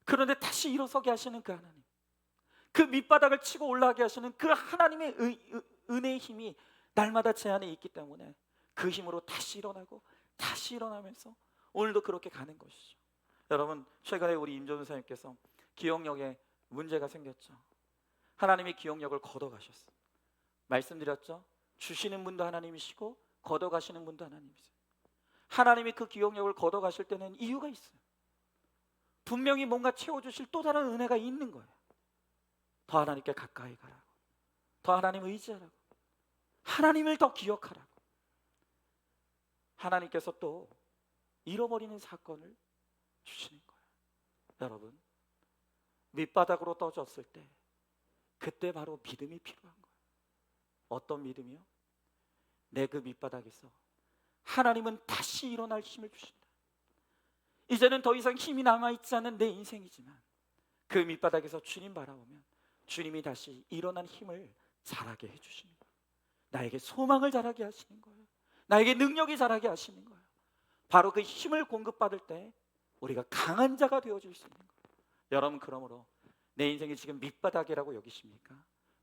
그런데 다시 일어서게 하시는 그 하나님, 그 밑바닥을 치고 올라가게 하시는 그 하나님의 은혜의 힘이 날마다 제 안에 있기 때문에 그 힘으로 다시 일어나고 다시 일어나면서 오늘도 그렇게 가는 것이죠. 여러분, 최근에 우리 임종사님께서 기억력에 문제가 생겼죠. 하나님의 기억력을 걷어가셨어요. 말씀드렸죠? 주시는 분도 하나님이시고 걷어가시는 분도 하나님이세요. 하나님이 그 기억력을 걷어가실 때는 이유가 있어요. 분명히 뭔가 채워주실 또 다른 은혜가 있는 거예요. 더 하나님께 가까이 가라고, 더 하나님 의지하라고, 하나님을 더 기억하라고. 하나님께서 또 잃어버리는 사건을 주시는 거예요. 여러분, 밑바닥으로 떨어졌을 때 그때 바로 믿음이 필요한 거예요. 어떤 믿음이요? 내 그 밑바닥에서 하나님은 다시 일어날 힘을 주신다. 이제는 더 이상 힘이 남아있지 않은 내 인생이지만 그 밑바닥에서 주님 바라보면 주님이 다시 일어난 힘을 자라게 해주시는 거예요. 나에게 소망을 자라게 하시는 거예요. 나에게 능력이 자라게 하시는 거예요. 바로 그 힘을 공급받을 때 우리가 강한 자가 되어줄 수 있는 거예요. 여러분, 그러므로 내 인생이 지금 밑바닥이라고 여기십니까?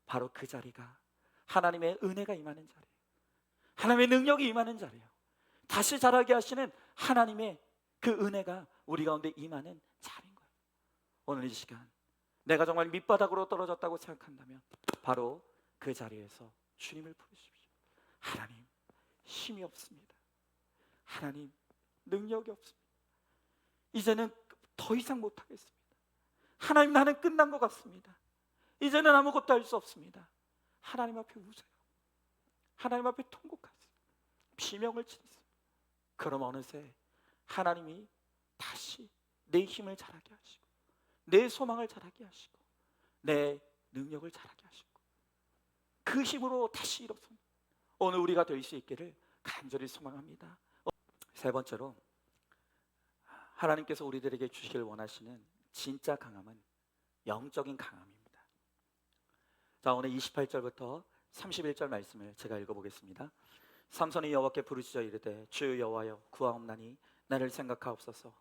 바로 그 자리가 하나님의 은혜가 임하는 자리예요. 하나님의 능력이 임하는 자리예요. 다시 자라게 하시는 하나님의 그 은혜가 우리 가운데 임하는 자리인 거예요. 오늘 이 시간 내가 정말 밑바닥으로 떨어졌다고 생각한다면 바로 그 자리에서 주님을 부르십시오. 하나님, 힘이 없습니다. 하나님, 능력이 없습니다. 이제는 더 이상 못하겠습니다. 하나님, 나는 끝난 것 같습니다. 이제는 아무것도 할 수 없습니다. 하나님 앞에 우세요. 하나님 앞에 통곡하세요. 비명을 치세요. 그럼 어느새 하나님이 다시 내 힘을 자라게 하시고 내 소망을 자라게 하시고 내 능력을 자라게 하시고 그 힘으로 다시 일어서 오늘 우리가 될 수 있기를 간절히 소망합니다. 세 번째로, 하나님께서 우리들에게 주시길 원하시는 진짜 강함은 영적인 강함입니다. 자, 오늘 28절부터 31절 말씀을 제가 읽어보겠습니다. 삼손이 여호와께 부르짖어 이르되 주 여호와여 구하옵나니 나를 생각하옵소서.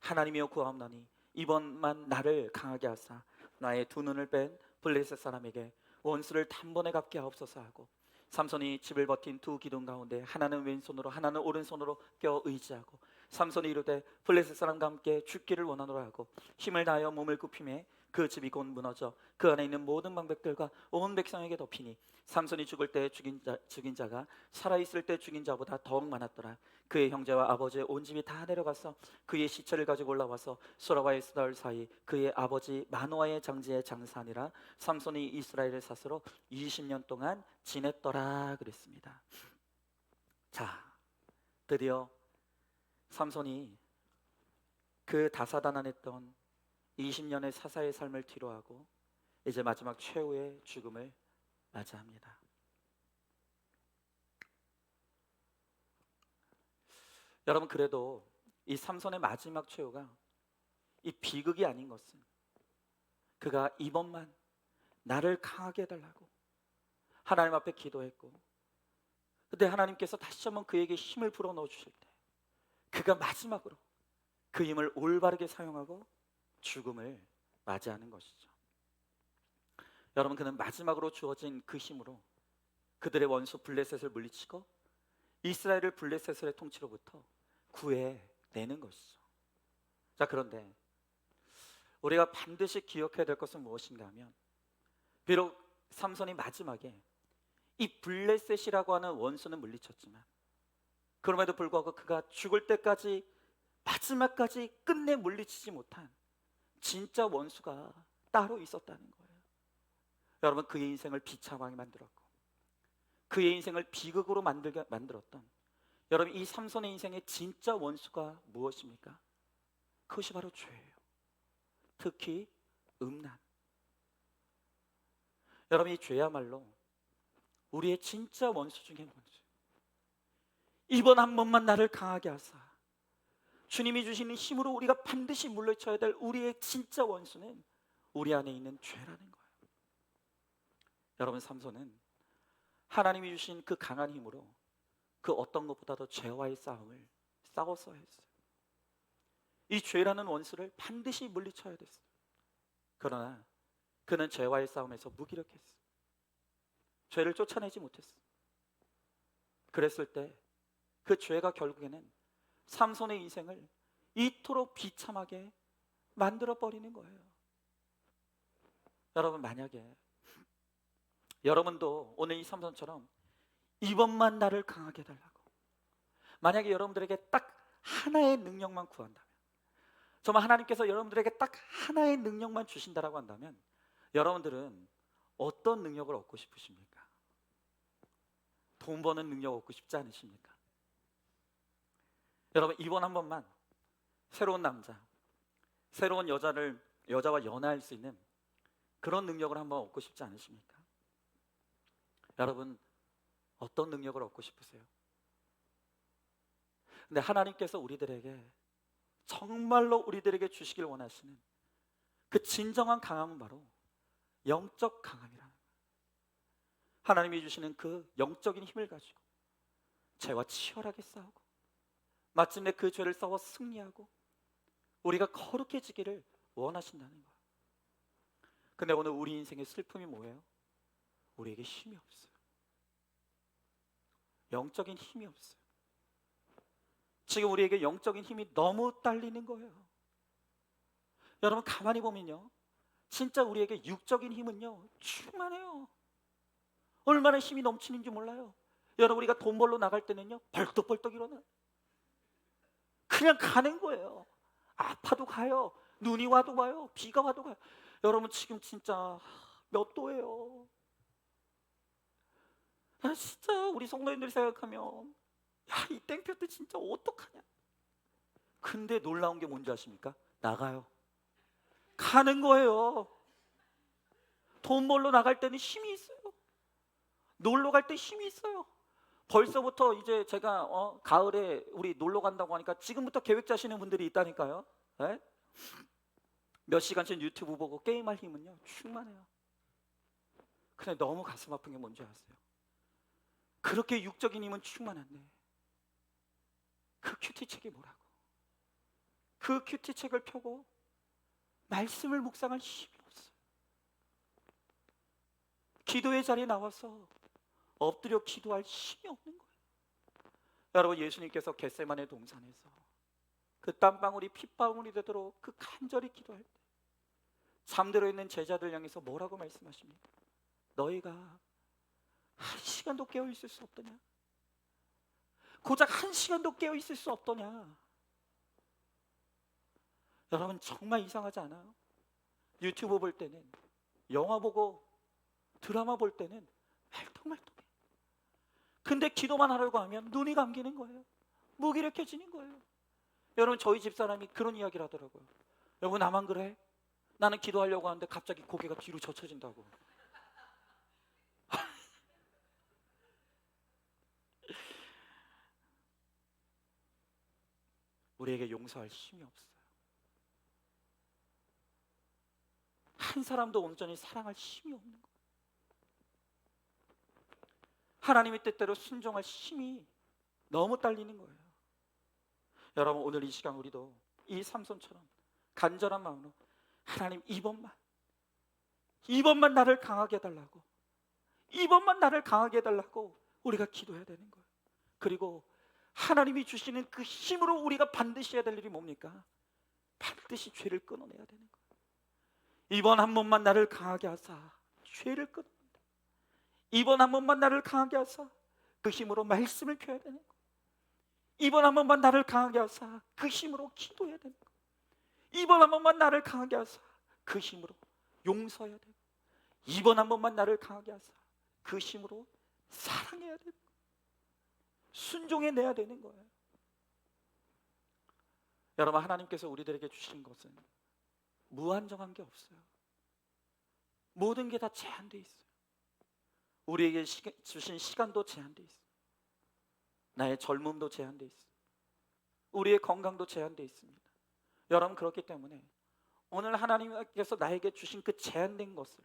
하나님이여 구하옵나니 이번만 나를 강하게 하사 나의 두 눈을 뺀 블레셋 사람에게 원수를 단번에 갚게 하옵소서 하고, 삼손이 집을 버틴 두 기둥 가운데 하나는 왼손으로 하나는 오른손으로 껴 의지하고, 삼손이 이르되 블레셋 사람과 함께 죽기를 원하노라 하고 힘을 다하여 몸을 굽히매 그 집이 곧 무너져 그 안에 있는 모든 방백들과 온 백성에게 덮이니 삼손이 죽을 때 죽인 자가 살아있을 때 죽인 자보다 더욱 많았더라. 그의 형제와 아버지의 온 집이 다 내려가서 그의 시체를 가지고 올라와서 소라와 에스다올 사이 그의 아버지 마노아의 장지에 장사하니라. 삼손이 이스라엘을 사스로 20년 동안 지냈더라 그랬습니다. 자, 드디어 삼손이 그 다사다난했던 20년의 사사의 삶을 뒤로하고 이제 마지막 최후의 죽음을 맞이합니다. 여러분, 그래도 이 삼손의 마지막 최후가 이 비극이 아닌 것은 그가 이번만 나를 강하게 해달라고 하나님 앞에 기도했고, 근데 하나님께서 다시 한번 그에게 힘을 불어넣어 주실 때 그가 마지막으로 그 힘을 올바르게 사용하고 죽음을 맞이하는 것이죠. 여러분, 그는 마지막으로 주어진 그 힘으로 그들의 원수 블레셋을 물리치고 이스라엘을 블레셋의 통치로부터 구해내는 것이죠. 자, 그런데 우리가 반드시 기억해야 될 것은 무엇인가 하면, 비록 삼손이 마지막에 이 블레셋이라고 하는 원수는 물리쳤지만 그럼에도 불구하고 그가 죽을 때까지 마지막까지 끝내 물리치지 못한 진짜 원수가 따로 있었다는 거예요. 여러분, 그의 인생을 비참하게 만들었고 그의 인생을 비극으로 만들었던 여러분, 이 삼손의 인생의 진짜 원수가 무엇입니까? 그것이 바로 죄예요. 특히 음란. 여러분, 이 죄야말로 우리의 진짜 원수 중에 원수. 이번 한 번만 나를 강하게 하사 주님이 주시는 힘으로 우리가 반드시 물리쳐야 될 우리의 진짜 원수는 우리 안에 있는 죄라는 거예요. 여러분, 삼손은 하나님이 주신 그 강한 힘으로 그 어떤 것보다도 죄와의 싸움을 싸웠어야 했어요. 이 죄라는 원수를 반드시 물리쳐야 됐어요. 그러나 그는 죄와의 싸움에서 무기력했어요. 죄를 쫓아내지 못했어요. 그랬을 때 그 죄가 결국에는 삼손의 인생을 이토록 비참하게 만들어버리는 거예요. 여러분, 만약에 여러분도 오늘 이 삼손처럼 이번만 나를 강하게 해달라고, 만약에 여러분들에게 딱 하나의 능력만 구한다면, 정말 하나님께서 여러분들에게 딱 하나의 능력만 주신다라고 한다면, 여러분들은 어떤 능력을 얻고 싶으십니까? 돈 버는 능력 얻고 싶지 않으십니까? 여러분, 이번 한 번만 새로운 남자, 새로운 여자와 연애할 수 있는 그런 능력을 한번 얻고 싶지 않으십니까? 여러분, 어떤 능력을 얻고 싶으세요? 근데 하나님께서 우리들에게, 정말로 우리들에게 주시길 원하시는 그 진정한 강함은 바로 영적 강함이라는 거예요. 하나님이 주시는 그 영적인 힘을 가지고 죄와 치열하게 싸우고 마침내 그 죄를 싸워 승리하고 우리가 거룩해지기를 원하신다는 거예요. 근데 오늘 우리 인생의 슬픔이 뭐예요? 우리에게 힘이 없어요. 영적인 힘이 없어요. 지금 우리에게 영적인 힘이 너무 딸리는 거예요. 여러분, 가만히 보면요, 진짜 우리에게 육적인 힘은요 충만해요. 얼마나 힘이 넘치는지 몰라요. 여러분, 우리가 돈 벌러 나갈 때는요 벌떡벌떡 일어나요. 그냥 가는 거예요. 아파도 가요. 눈이 와도 가요. 비가 와도 가요. 여러분, 지금 진짜 몇 도예요? 진짜 우리 성도님들 생각하면, 야, 이 땡볕 때 진짜 어떡하냐. 근데 놀라운 게 뭔지 아십니까? 나가요. 가는 거예요. 돈 벌러 나갈 때는 힘이 있어요. 놀러 갈 때 힘이 있어요. 벌써부터 이제 제가 가을에 우리 놀러 간다고 하니까 지금부터 계획 짜시는 분들이 있다니까요. 네? 몇 시간씩 유튜브 보고 게임할 힘은요 충만해요. 근데 너무 가슴 아픈 게 뭔지 아세요? 그렇게 육적인 힘은 충만한데 그 큐티책이 뭐라고? 그 큐티책을 펴고 말씀을 묵상할 힘이 없어요. 기도의 자리에 나와서 엎드려 기도할 힘이 없는 거예요. 여러분, 예수님께서 겟세마네 동산에서 그 땀방울이 핏방울이 되도록 그 간절히 기도할 때 잠들어 있는 제자들 향해서 뭐라고 말씀하십니까? 너희가 한 시간도 깨어 있을 수 없더냐? 고작 한 시간도 깨어 있을 수 없더냐? 여러분, 정말 이상하지 않아요? 유튜브 볼 때는, 영화 보고 드라마 볼 때는 말똥말똥해. 근데 기도만 하려고 하면 눈이 감기는 거예요. 무기력해지는 거예요. 여러분, 저희 집사람이 그런 이야기를 하더라고요. 여러분, 나만 그래? 나는 기도하려고 하는데 갑자기 고개가 뒤로 젖혀진다고. 우리에게 용서할 힘이 없어요. 한 사람도 온전히 사랑할 힘이 없는 거예요. 하나님의 뜻대로 순종할 힘이 너무 딸리는 거예요. 여러분, 오늘 이 시간 우리도 이 삼손처럼 간절한 마음으로, 하나님, 이번만 나를 강하게 해달라고, 이번만 나를 강하게 해달라고 우리가 기도해야 되는 거예요. 그리고 하나님이 주시는 그 힘으로 우리가 반드시 해야 될 일이 뭡니까? 반드시 죄를 끊어내야 되는 거예요. 이번 한 번만 나를 강하게 하사 죄를 끊어낸다. 이번 한 번만 나를 강하게 하사 그 힘으로 말씀을 펴야 되는 거예요. 이번 한 번만 나를 강하게 하사 그 힘으로 기도해야 되는 거예요. 이번 한 번만 나를 강하게 하사 그 힘으로 용서해야 되고, 이번 한 번만 나를 강하게 하사 그 힘으로 사랑해야 되는 거예요. 순종해내야 되는 거예요. 여러분, 하나님께서 우리들에게 주신 것은 무한정한 게 없어요. 모든 게 다 제한되어 있어요. 우리에게 주신 시간도 제한되어 있어요. 나의 젊음도 제한되어 있어요. 우리의 건강도 제한되어 있습니다. 여러분, 그렇기 때문에 오늘 하나님께서 나에게 주신 그 제한된 것을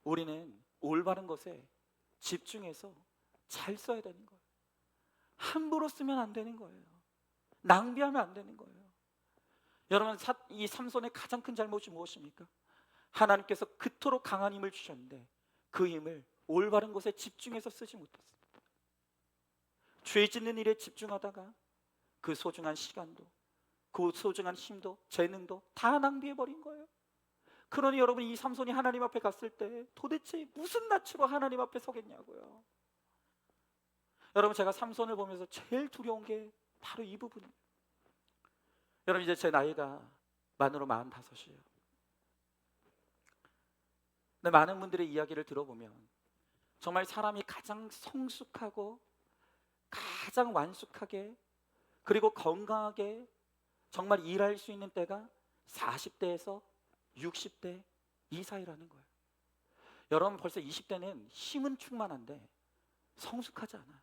우리는 올바른 것에 집중해서 잘 써야 되는 거예요. 함부로 쓰면 안 되는 거예요. 낭비하면 안 되는 거예요. 여러분, 이 삼손의 가장 큰 잘못이 무엇입니까? 하나님께서 그토록 강한 힘을 주셨는데 그 힘을 올바른 것에 집중해서 쓰지 못했어요. 죄 짓는 일에 집중하다가 그 소중한 시간도, 그 소중한 힘도, 재능도 다 낭비해버린 거예요. 그러니 여러분, 이 삼손이 하나님 앞에 갔을 때 도대체 무슨 낯으로 하나님 앞에 서겠냐고요. 여러분, 제가 삼손을 보면서 제일 두려운 게 바로 이 부분이에요. 여러분, 이제 제 나이가 만으로 45이에요. 근데 많은 분들의 이야기를 들어보면 정말 사람이 가장 성숙하고 가장 완숙하게 그리고 건강하게 정말 일할 수 있는 때가 40대에서 60대 이 사이라는 거예요. 여러분, 벌써 20대는 힘은 충만한데 성숙하지 않아요.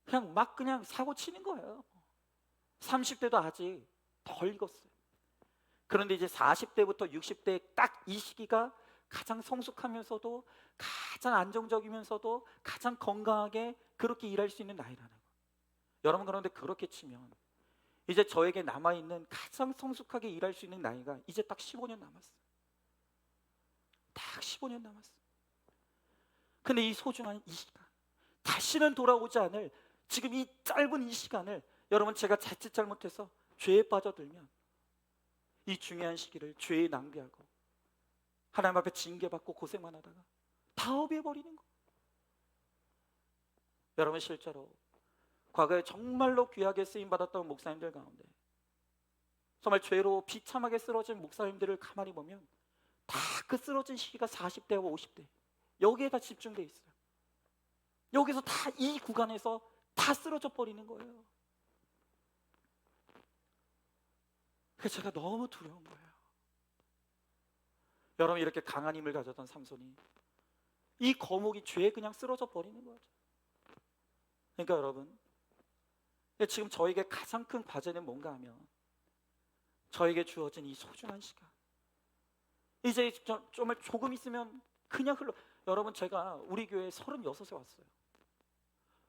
그냥 막 그냥 사고 치는 거예요. 30대도 아직 덜 익었어요. 그런데 이제 40대부터 60대 딱 이 시기가 가장 성숙하면서도 가장 안정적이면서도 가장 건강하게 그렇게 일할 수 있는 나이라는 거예요. 여러분, 그런데 그렇게 치면 이제 저에게 남아있는 가장 성숙하게 일할 수 있는 나이가 이제 딱 15년 남았어요. 딱 15년 남았어요. 근데 이 소중한 이 시간, 다시는 돌아오지 않을 지금 이 짧은 이 시간을 여러분, 제가 자칫 잘못해서 죄에 빠져들면 이 중요한 시기를 죄에 낭비하고 하나님 앞에 징계받고 고생만 하다가 다 허비해버리는 거. 여러분, 실제로 과거에 정말로 귀하게 쓰임받았던 목사님들 가운데 정말 죄로 비참하게 쓰러진 목사님들을 가만히 보면 다 그 쓰러진 시기가 40대와 50대 여기에 다 집중돼 있어요. 여기서 다 이 구간에서 다 쓰러져 버리는 거예요. 그래서 제가 너무 두려운 거예요. 여러분, 이렇게 강한 힘을 가졌던 삼손이 이 거목이 죄에 그냥 쓰러져 버리는 거죠. 그러니까 여러분, 지금 저에게 가장 큰 과제는 뭔가 하면 저에게 주어진 이 소중한 시간, 이제 정말 조금 있으면 그냥 흘러. 여러분, 제가 우리 교회에 36에 왔어요.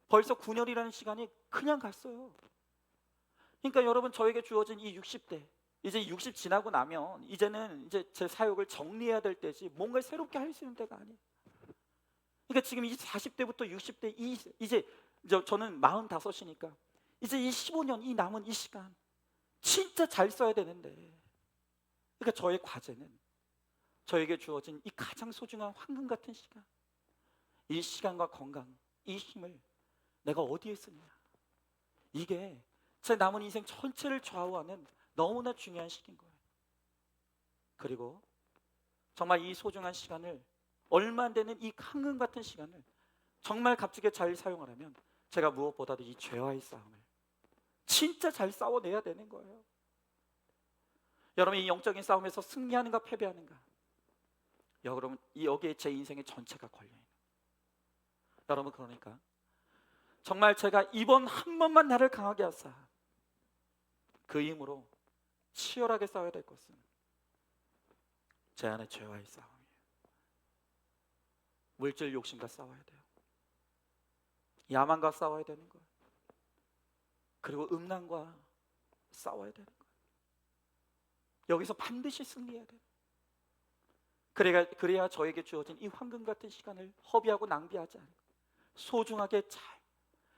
벌써 9년이라는 시간이 그냥 갔어요. 그러니까 여러분, 저에게 주어진 이 60대, 이제 60 지나고 나면 이제는 이제 제 사역을 정리해야 될 때지 뭔가 새롭게 할 수 있는 때가 아니에요. 그러니까 지금 이 40대부터 60대 이제 저는 45이니까 이제 이 15년 이 남은 이 시간 진짜 잘 써야 되는데, 그러니까 저의 과제는 저에게 주어진 이 가장 소중한 황금 같은 시간, 이 시간과 건강, 이 힘을 내가 어디에 쓰느냐, 이게 제 남은 인생 전체를 좌우하는 너무나 중요한 시기인 거예요. 그리고 정말 이 소중한 시간을, 얼마 안 되는 이 황금 같은 시간을 정말 값지게 잘 사용하려면 제가 무엇보다도 이 죄와의 싸움을 진짜 잘 싸워내야 되는 거예요. 여러분, 이 영적인 싸움에서 승리하는가 패배하는가, 여러분, 여기에 제 인생의 전체가 걸려있는 거예요. 여러분, 그러니까 정말 제가 이번 한 번만 나를 강하게 하사 그 힘으로 치열하게 싸워야 될 것은 제 안의 죄와의 싸움이에요. 물질 욕심과 싸워야 돼요. 야만과 싸워야 되는 거예요. 그리고 음란과 싸워야 되는 거예요. 여기서 반드시 승리해야 돼요. 그래야 저에게 주어진 이 황금 같은 시간을 허비하고 낭비하지 않고 소중하게 잘,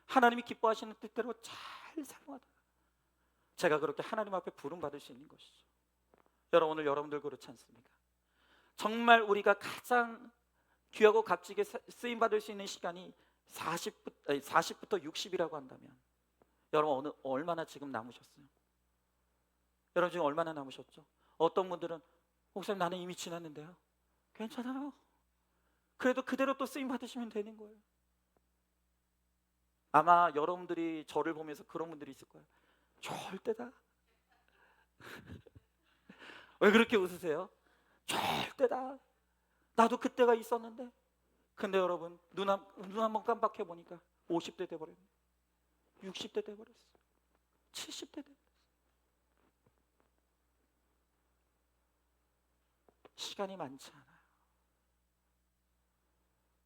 하나님이 기뻐하시는 뜻대로 잘 사용하다 제가 그렇게 하나님 앞에 부름받을 수 있는 것이죠. 여러분, 오늘 여러분들 그렇지 않습니까? 정말 우리가 가장 귀하고 값지게 쓰임받을 수 있는 시간이 40부터 60이라고 한다면 여러분, 얼마나 지금 남으셨어요? 여러분, 지금 얼마나 남으셨죠? 어떤 분들은 목사님, 나는 이미 지났는데요. 괜찮아요. 그래도 그대로 또 쓰임 받으시면 되는 거예요. 아마 여러분들이 저를 보면서 그런 분들이 있을 거예요. 좋을 때다. 왜 그렇게 웃으세요? 좋을 때다. 나도 그때가 있었는데. 근데 여러분, 눈 한 번 깜빡해 보니까 50대 돼버렸네, 60대 돼버렸어, 70대 돼버렸어. 시간이 많지 않아요.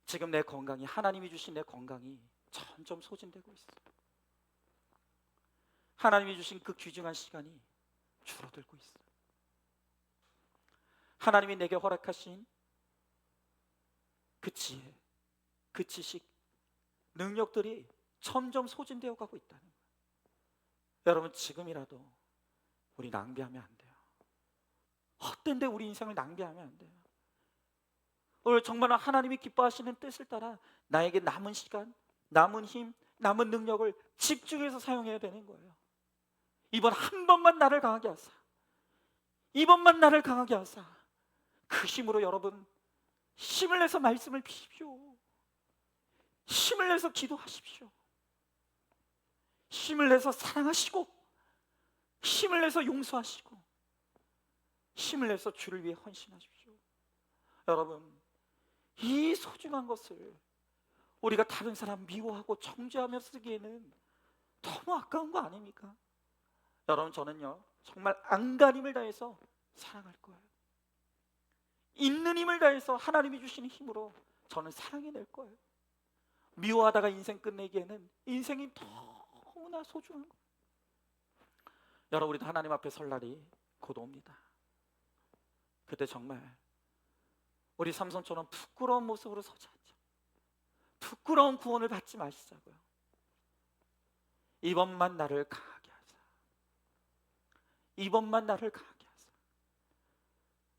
지금 내 건강이, 하나님이 주신 내 건강이 점점 소진되고 있어요. 하나님이 주신 그 귀중한 시간이 줄어들고 있어요. 하나님이 내게 허락하신 그 지혜, 그 지식, 능력들이 점점 소진되어 가고 있다는 거예요. 여러분, 지금이라도 우리 낭비하면 안 돼요. 헛된데 우리 인생을 낭비하면 안 돼요. 오늘 정말 하나님이 기뻐하시는 뜻을 따라 나에게 남은 시간, 남은 힘, 남은 능력을 집중해서 사용해야 되는 거예요. 이번 한 번만 나를 강하게 하사, 이번만 나를 강하게 하사. 그 힘으로 여러분 힘을 내서 말씀을 비십시오. 힘을 내서 기도하십시오. 힘을 내서 사랑하시고, 힘을 내서 용서하시고, 힘을 내서 주를 위해 헌신하십시오. 여러분, 이 소중한 것을 우리가 다른 사람 미워하고 정죄하며 쓰기에는 너무 아까운 거 아닙니까? 여러분, 저는요 정말 안간힘을 다해서 사랑할 거예요. 있는 힘을 다해서 하나님이 주시는 힘으로 저는 사랑해낼 거예요. 미워하다가 인생 끝내기에는 인생이 너무나 소중한 거예요. 여러분, 우리도 하나님 앞에 설 날이 곧 옵니다. 그때 정말 우리 삼손처럼 부끄러운 모습으로 서지 않죠. 부끄러운 구원을 받지 마시자고요. 이번만 나를 강하게 하자. 이번만 나를 강하게 하자.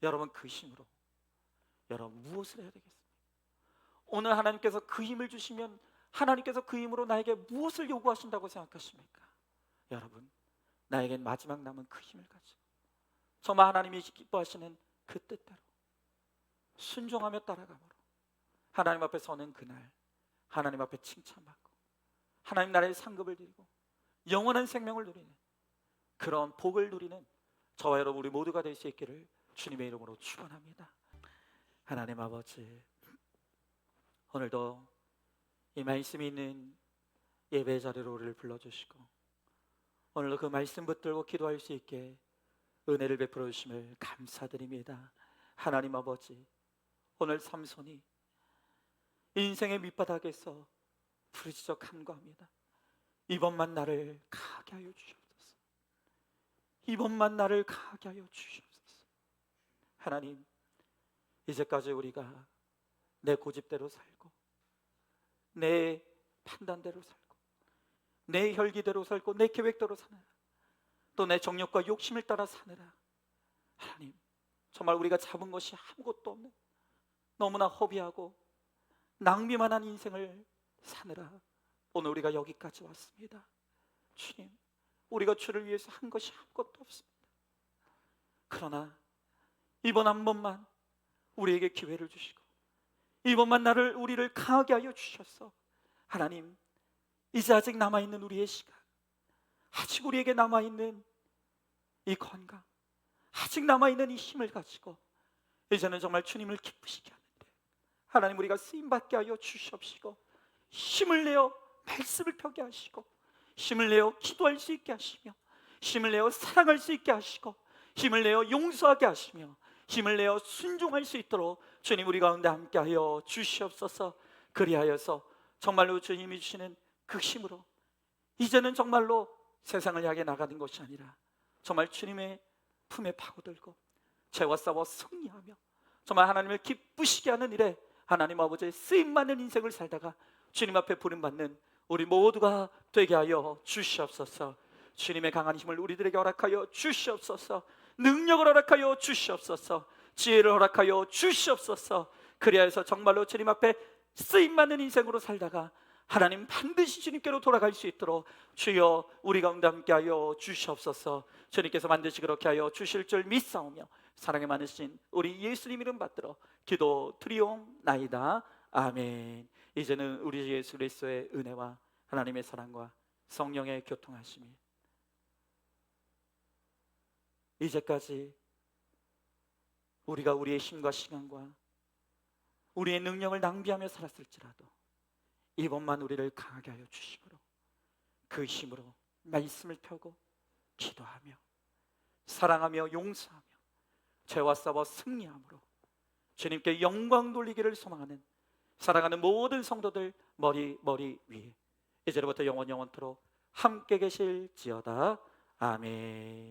여러분, 그 힘으로 여러분 무엇을 해야 되겠습니까? 오늘 하나님께서 그 힘을 주시면 하나님께서 그 힘으로 나에게 무엇을 요구하신다고 생각하십니까? 여러분, 나에겐 마지막 남은 그 힘을 가지고 정말 하나님이 기뻐하시는 그 뜻대로 순종하며 따라가므로 하나님 앞에 서는 그날 하나님 앞에 칭찬받고 하나님 나라의 상급을 드리고 영원한 생명을 누리는 그런 복을 누리는 저와 여러분 우리 모두가 될 수 있기를 주님의 이름으로 축원합니다. 하나님 아버지, 오늘도 이 말씀이 있는 예배 자리로 우리를 불러주시고 오늘도 그 말씀 붙들고 기도할 수 있게 은혜를 베풀어 주심을 감사드립니다. 하나님 아버지, 오늘 삼손이 인생의 밑바닥에서 부르짖어 간구합니다. 이번만 나를 강하게 하여 주시옵소서. 이번만 나를 강하게 하여 주시옵소서. 하나님, 이제까지 우리가 내 고집대로 살고 내 판단대로 살고 내 혈기대로 살고 내 계획대로 사느라 또 내 정욕과 욕심을 따라 사느라 하나님, 정말 우리가 잡은 것이 아무것도 없는 너무나 허비하고 낭비만 한 인생을 사느라 오늘 우리가 여기까지 왔습니다. 주님, 우리가 주를 위해서 한 것이 아무것도 없습니다. 그러나 이번 한 번만 우리에게 기회를 주시고 이번만 우리를 강하게 하여 주셔서 하나님, 이제 아직 남아있는 우리의 시간, 아직 우리에게 남아있는 이 건강, 아직 남아있는 이 힘을 가지고 이제는 정말 주님을 기쁘시게 하는데 하나님, 우리가 쓰임받게 하여 주시옵시고 힘을 내어 말씀을 펴게 하시고 힘을 내어 기도할 수 있게 하시며 힘을 내어 사랑할 수 있게 하시고 힘을 내어 용서하게 하시며 힘을 내어 순종할 수 있도록 주님 우리 가운데 함께하여 주시옵소서. 그리하여서 정말로 주님이 주시는 그 힘으로 이제는 정말로 세상을 향해 나가는 것이 아니라 정말 주님의 품에 파고들고 죄와 싸워 승리하며 정말 하나님을 기쁘시게 하는 일에 하나님 아버지의 쓰임받는 인생을 살다가 주님 앞에 부름받는 우리 모두가 되게 하여 주시옵소서. 주님의 강한 힘을 우리들에게 허락하여 주시옵소서. 능력을 허락하여 주시옵소서. 지혜를 허락하여 주시옵소서. 그리하여서 정말로 주님 앞에 쓰임받는 인생으로 살다가 하나님 반드시 주님께로 돌아갈 수 있도록 주여 우리 가운데 함께하여 주시옵소서. 주님께서 반드시 그렇게 하여 주실 줄 믿사오며 사랑에 많으신 우리 예수님 이름 받들어 기도 드리옵나이다. 아멘. 이제는 우리 예수 그리스도의 은혜와 하나님의 사랑과 성령의 교통하심이 이제까지 우리가 우리의 힘과 시간과 우리의 능력을 낭비하며 살았을지라도 이번만 우리를 강하게 하여 주심으로 그 힘으로 말씀을 펴고 기도하며 사랑하며 용서하며 죄와 싸워 승리함으로 주님께 영광 돌리기를 소망하는 사랑하는 모든 성도들 머리 위에 이제로부터 영원토록 함께 계실지어다. 아멘.